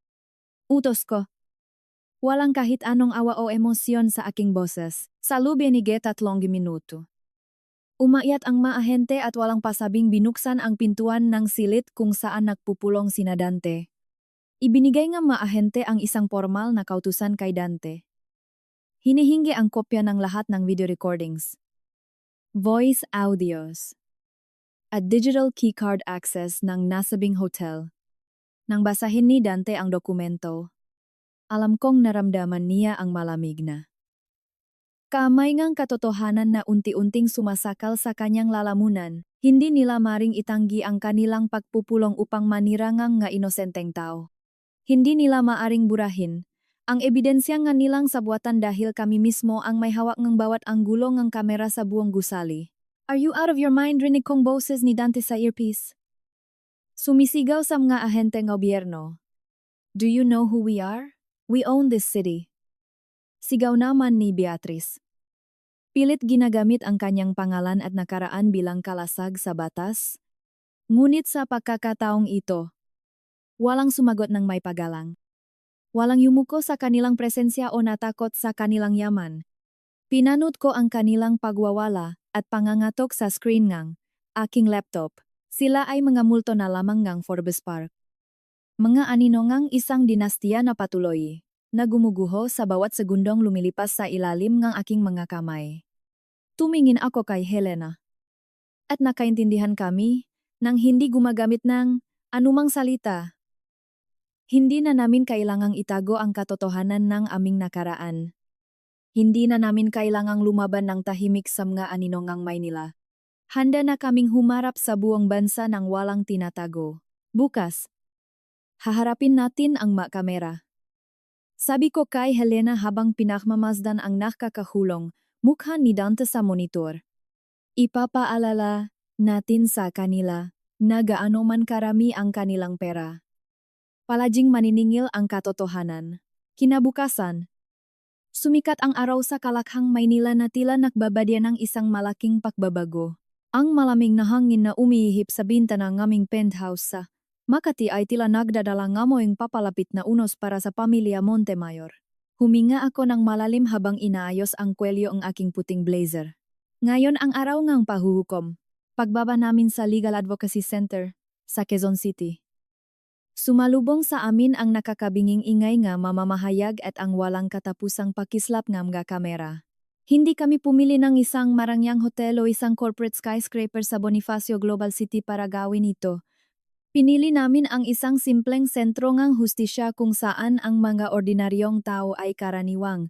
A: Utos ko. Walang kahit anong awa o emosyon sa aking boses. Sa loob ni 3 minuto. Umayat ang maahente at walang pasabing binuksan ang pintuan ng silid kung saan nagpupulong sina Dante. Ibinigay ng maahente ang isang formal na kautusan kay Dante. Hinihingi ang kopya ng lahat ng video recordings. Voice audios. At digital keycard access ng nasabing hotel. Nang basahin ni Dante ang dokumento, alam kong naramdaman niya ang malamig na kamay ngang katotohanan na unti-unting sumasakal sa kanyang lalamunan. Hindi nila maring itanggi ang kanilang pagpupulong upang manirangang nga inosenteng tao. Hindi nila maaring burahin ang ebidensya nga nilang sabuatan dahil kami mismo ang may hawak ng bawat anggulo ng kamera sa buong gusali. Are you out of your mind? Rinig kong boses ni Dante sa earpiece. Sumisigaw sa mga ahente ng gobyerno. Do you know who we are? We own this city. Sigaw naman ni Beatrice. Pilit ginagamit ang kanyang pangalan at nakaraan bilang kalasag sa batas. Ngunit sa pagkakataong ito, walang sumagot ng may pagalang. Walang yumuko sa kanilang presensya o natakot sa kanilang yaman. Pinanood ko ang kanilang pagwawala at pangangatok sa screen ng aking laptop. Sila ay mga multo na lamang ng Forbes Park. Mga aninongang isang dinastiya na patuloy na gumuguho sa bawat segundong lumilipas sa ilalim ng aking mga kamay. Tumingin ako kay Helena. At nakaintindihan kami nang hindi gumagamit ng anumang salita. Hindi na namin kailangang itago ang katotohanan ng aming nakaraan. Hindi na namin kailangang lumaban ng tahimik sa mga aninongang Maynila. Handa na kaming humarap sa buong bansa ng walang tinatago. Bukas, haharapin natin ang kamera. Sabi ko kay Helena habang pinakmamasdan ang nakakahulong mukha ni Dante sa monitor. Ipapaalala natin sa kanila na gaano man karami ang kanilang pera. Palaging maniningil ang katotohanan. Kinabukasan, sumikat ang araw sa Kalakhang Maynila na tila nakbabadya ng isang malaking pagbabago. Ang malamig na hangin na umihip sa bintana ng aming penthouse sa Makati ay tila nagdadala ngamoyng papalapit na unos para sa pamilya Montemayor. Huminga ako ng malalim habang inaayos ang kwelyo ang aking puting blazer. Ngayon ang araw ngang pahuhukom. Pagbaba namin sa Legal Advocacy Center sa Quezon City. Sumalubong sa amin ang nakakabinging ingay nga mamamahayag at ang walang katapusang pakislap ng mga kamera. Hindi kami pumili ng isang marangyang hotel o isang corporate skyscraper sa Bonifacio Global City para gawin ito. Pinili namin ang isang simpleng sentro ng hustisya kung saan ang mga ordinaryong tao ay karaniwang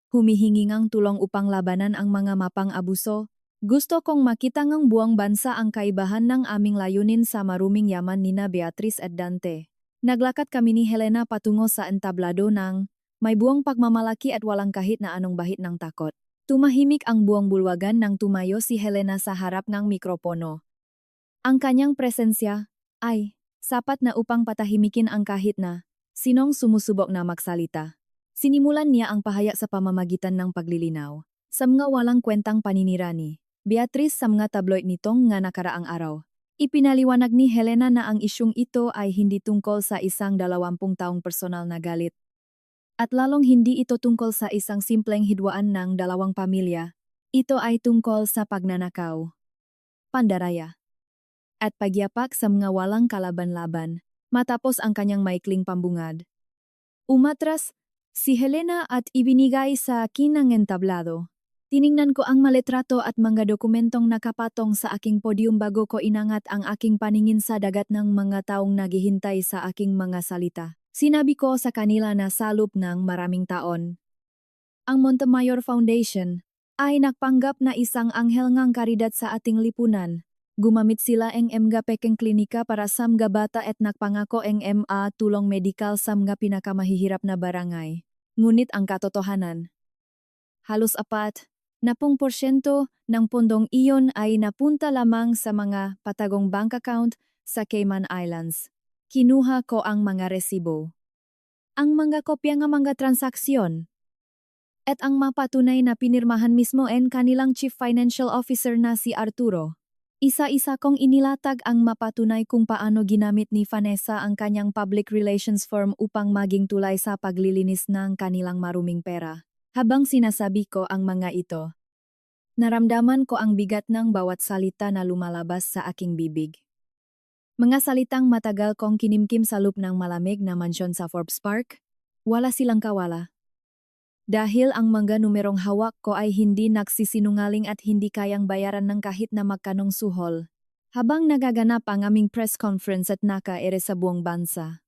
A: humihingi ng tulong upang labanan ang mga mapang abuso. Gusto kong makita ng buong bansa ang kaibahan ng aming layunin sa maruming yaman nina Beatrice at Dante. Naglakad kami ni Helena patungo sa entablado ng may buong pagmamalaki at walang kahit na anong bahit ng takot. Tumahimik ang buong bulwagan nang tumayo si Helena sa harap ng mikropono. Ang kanyang presensya ay sapat na upang patahimikin ang kahit na sinong sumusubok na magsalita. Sinimulan niya ang pahayag sa pamamagitan ng paglilinaw sa mga walang kwentang paninira ni Beatrice sa mga tabloid nitong nga nakaraang araw. Ipinaliwanag ni Helena na ang isyung ito ay hindi tungkol sa isang 20 taong personal na galit. At lalong hindi ito tungkol sa isang simpleng hidwaan ng dalawang pamilya. Ito ay tungkol sa pagnanakaw, pandaraya, at pagyapak sa mga walang kalaban-laban. Matapos ang kanyang maikling pambungad, umatras si Helena at ibinigay sa akin ang entablado. Tiningnan ko ang maletrato at mga dokumentong nakapatong sa aking podium bago ko inangat ang aking paningin sa dagat ng mga taong naghihintay sa aking mga salita. Sinabi ko sa kanila na sa loob ng maraming taon, ang Montemayor Foundation ay nagpanggap na isang anghel ngang karidad sa ating lipunan. Gumamit sila ng mga pekeng klinika para sa mga bata at nagpangako ng mga tulong medikal sa mga pinakamahihirap na barangay. Ngunit ang katotohanan, halos 40% ng pondong iyon ay napunta lamang sa mga patagong bank account sa Cayman Islands. Kinuha ko ang mga resibo, ang mga kopya ng mga transaksyon, at ang mapatunay na pinirmahan mismo ng kanilang Chief Financial Officer na si Arturo. Isa-isa kong inilatag ang mapatunay kung paano ginamit ni Vanessa ang kanyang public relations firm upang maging tulay sa paglilinis ng kanilang maruming pera. Habang sinasabi ko ang mga ito, naramdaman ko ang bigat ng bawat salita na lumalabas sa aking bibig. Mga salitang matagal kong kinimkim sa loob ng malamig na mansyon sa Forbes Park, wala silang kawala. Dahil ang mga numerong hawak ko ay hindi nagsisinungaling at hindi kayang bayaran ng kahit na magkanong suhol. Habang nagaganap ang aming press conference at naka-ere sa buong bansa,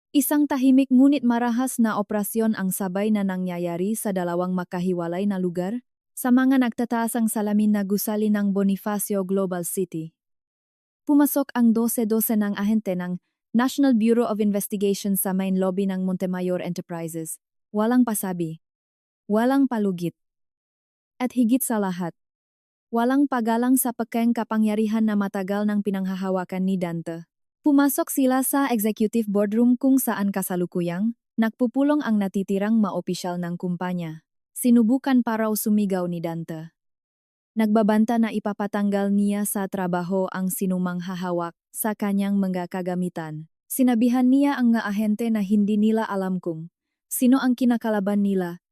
A: Isang tahimik ngunit marahas na operasyon ang sabay na nangyayari sa dalawang makahiwalay na lugar, sa mga nagtataasang salamin na gusali ng Bonifacio Global City. Pumasok ang 12-12 ng ahente ng National Bureau of Investigation sa main lobby ng Montemayor Enterprises. Walang pasabi. Walang palugit. At higit sa lahat, walang pagalang sa pagkaing kapangyarihan na matagal ng pinanghahawakan ni Dante. Pumasok sila sa executive boardroom kung saan kasalukuyang nagpupulong ang natitirang maopisyal ng kumpanya. Sinubukan pa raw sumigaw ni Dante. Nagbabanta na ipapatanggal niya sa trabaho ang sinumang hahawak sa kanyang mga kagamitan. Sinabihan niya ang mga ahente na hindi nila alam kung sino ang kinakalaban nila,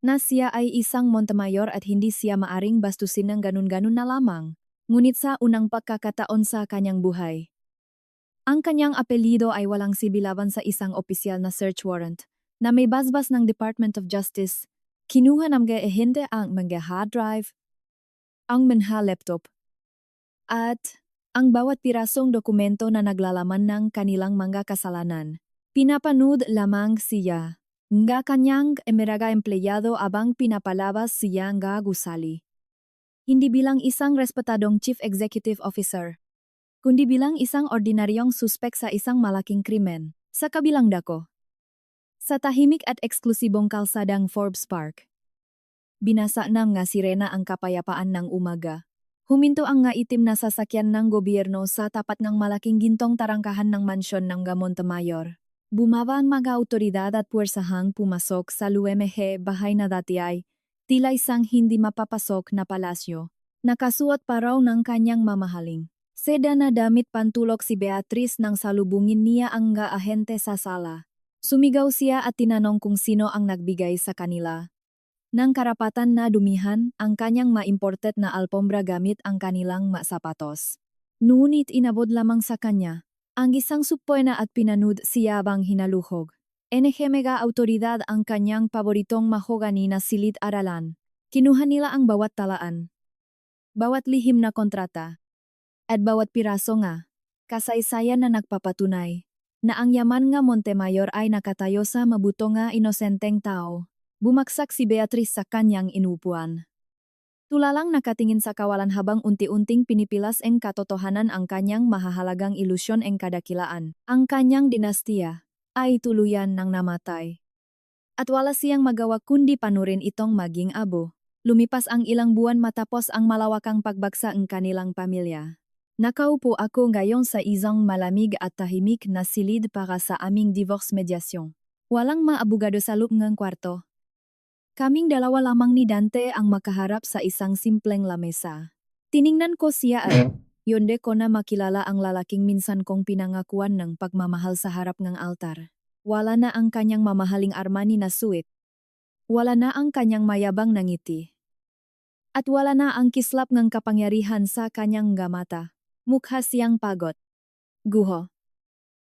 A: na siya ay isang Montemayor at hindi siya maaring bastusin ng ganun-ganun na lamang. Ngunit sa unang pagkakataon sa kanyang buhay, ang kanyang apelyido ay walang sibilaban sa isang opisyal na search warrant na may basbas ng Department of Justice. Kinuha ng mga ahente ang mga hard drive, ang mga laptop, at ang bawat pirasong dokumento na naglalaman ng kanilang mga kasalanan. Pinapanood lamang siya nga kanyang emeraga empleyado abang pinapalabas siya nga gusali. Hindi bilang isang respetadong chief executive officer, kundi bilang isang ordinaryong suspek sa isang malaking krimen. Sa kabilang dako, sa tahimik at eksklusibong kalsadang Forbes Park, binasa ng nga sirena ang kapayapaan ng umaga. Huminto ang nga itim na sasakyan ng gobyerno sa tapat ng malaking gintong tarangkahan ng mansyon ng Montemayor. Bumaba ang mga autoridad at puwersahang pumasok sa LUMG bahay na dati ay tila isang hindi mapapasok na palasyo. Nakasuot pa raw ng kanyang mamahaling seda na damit pantulok si Beatrice nang salubungin niya ang nga ahente sa sala. Sumigaw siya at tinanong kung sino ang nagbigay sa kanila ng karapatan na dumihan ang kanyang maimported na alpombra gamit ang kanilang sapatos. Ngunit inabot lamang sa kanya ang isang suppoy na at pinanood siya bang hinaluhog. NG-mega autoridad ang kanyang paboritong mahogani na silid-aralan. Kinuha nila ang bawat talaan, bawat lihim na kontrata, at bawat piraso nga kasaysayan na nagpapatunay na ang yaman nga Montemayor ay nakatayo sa mabuto nga inosenteng tao. Bumaksak si Beatrice sa kanyang inupuan. Tulalang nakatingin sa kawalan habang unti-unting pinipilas ang katotohanan ang kanyang mahahalagang ilusyon ang kadakilaan. Ang kanyang dinastiya ay tuluyan ng namatay. At wala siyang magawa kundi panurin itong maging abo. Lumipas ang ilang buwan matapos ang malawakang pagbagsak ng kanilang pamilya. Nakaupo ako ngayon sa isang malamig at tahimik na silid para sa aming divorce mediation. Walang maabogado sa loob ng kwarto. Kaming dalawa lamang ni Dante ang makaharap sa isang simpleng lamesa. Tiningnan ko siya at yonde ko na makilala ang lalaking minsan kong pinangakuan ng pagmamahal sa harap ng altar. Wala na ang kanyang mamahaling Armani na suit. Wala na ang kanyang mayabang na ngiti. At wala na ang kislap ng kapangyarihan sa kanyang mata. Mukha siyang pagod, guho,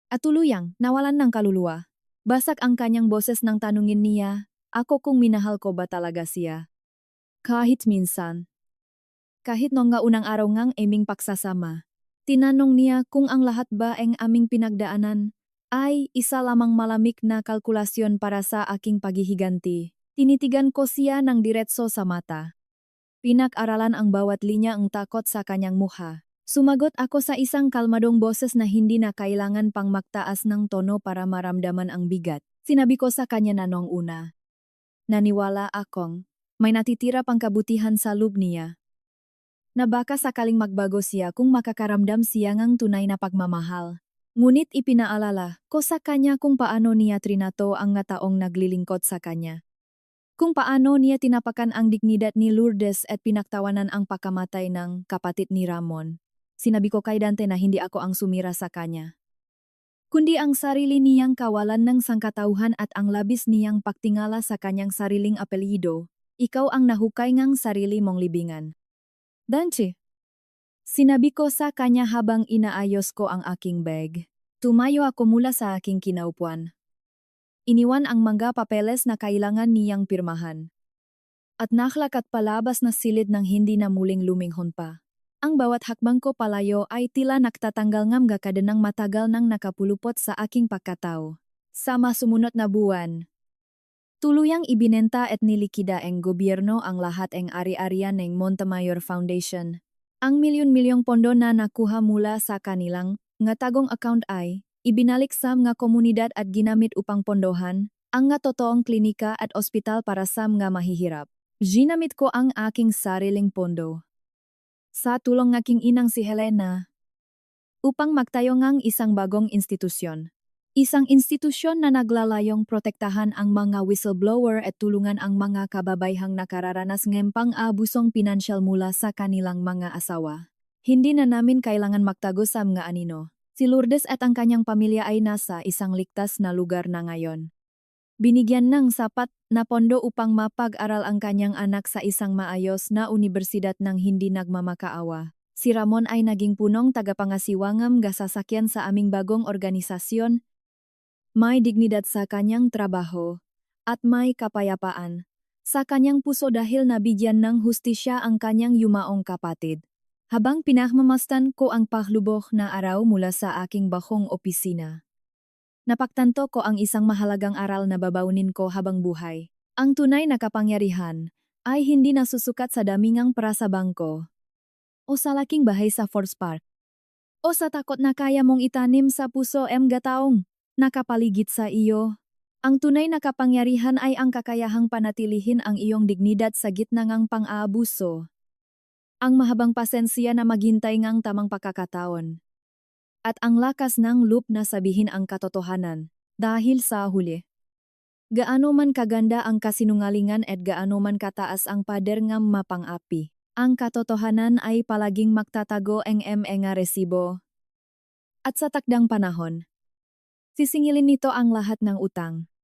A: at tuluyang nawalan ng kaluluwa. Basak ang kanyang boses nang tanungin niya, ako kung minahal ko ba talaga siya. Kahit minsan. Kahit nung nga unang araw ngang aming pagsasama. Tinanong niya kung ang lahat ba ang aming pinagdaanan ay isa lamang malamig na kalkulasyon para sa aking paghihiganti. Tinitigan ko siya ng diretso sa mata. Pinag-aralan ang bawat linya ang takot sa kanyang mukha. Sumagot ako sa isang kalmadong boses na hindi na kailangan pang magtaas ng tono para maramdaman ang bigat. Sinabi ko sa kanya na noong una. Naniwala akong may natitira pang kabutihan sa loob niya. Na baka sakaling magbago siya kung makakaramdam siya ng tunay na pagmamahal. Ngunit ipinaalala ko sa kanya kung paano niya trinato ang nga taong naglilingkod sa kanya. Kung paano niya tinapakan ang dignidad ni Lourdes at pinaktawanan ang pagkamatay ng kapatid ni Ramon. Sinabi ko kay Dante na hindi ako ang sumira sa kanya, kundi ang sarili niyang kawalan ng sangkatauhan at ang labis niyang pagtingala sa kanyang sariling apelyido. Ikaw ang nahukay ngang sarili mong libingan. Dante, sinabi ko sa kanya habang inaayos ko ang aking bag. Tumayo ako mula sa aking kinaupuan. Iniwan ang mga papeles na kailangan niyang pirmahan. At naklakat palabas na silid ng hindi na muling luminghon pa. Ang bawat hakbang ko palayo ay tila nagtatanggal ng gakadenang matagal nang nakapulupot sa aking pagkatao. Sa masumunod na buwan, tuluyang ibinenta at nilikida ang gobyerno ang lahat ng ari-arian ng Montemayor Foundation. Ang milyon-milyong pondo na nakuha mula sa kanilang nga tagong account ay ibinalik sa mga komunidad at ginamit upang pondohan ang nga totoong klinika at ospital para sa mga mahihirap. Ginamit ko ang aking sariling pondo sa tulong ng aking inang si Helena upang magtayo ng isang bagong institusyon. Isang institusyon na naglalayong protektahan ang mga whistleblower at tulungan ang mga kababayhang nakararanas ng pang-abusong pinansyal mula sa kanilang mga asawa. Hindi na namin kailangan magtago sa mga anino. Si Lourdes at ang kanyang pamilya ay nasa isang ligtas na lugar na ngayon. Binigyan ng sapat na pondo upang mapag-aral ang kanyang anak sa isang maayos na universidad ng hindi nagmamakaawa. Si Ramon ay naging punong tagapangasiwangam gasasakyan sa aming bagong organisasyon. May dignidad sa kanyang trabaho at may kapayapaan sa kanyang puso dahil nabigyan ng hustisya ang kanyang yumaong kapatid. Habang pinahmamastan ko ang paglubok na araw mula sa aking bakong opisina, napagtanto ko ang isang mahalagang aral na babaunin ko habang buhay. Ang tunay na kapangyarihan ay hindi nasusukat sa damingang para sa bangko o sa laking bahay sa Forest Park o sa takot na kaya mong itanim sa puso gataong nakapaligid sa iyo. Ang tunay na kapangyarihan ay ang kakayahang panatilihin ang iyong dignidad sa gitna ng pang-aabuso. Ang mahabang pasensya na maghintay ng tamang pagkakataon. At ang lakas ng loob na sabihin ang katotohanan, dahil sa huli. Gaano man kaganda ang kasinungalingan at gaano man kataas ang pader ng mapang-api, ang katotohanan ay palaging magtatago ang mga resibo. At sa takdang panahon, sisingilin nito ang lahat ng utang,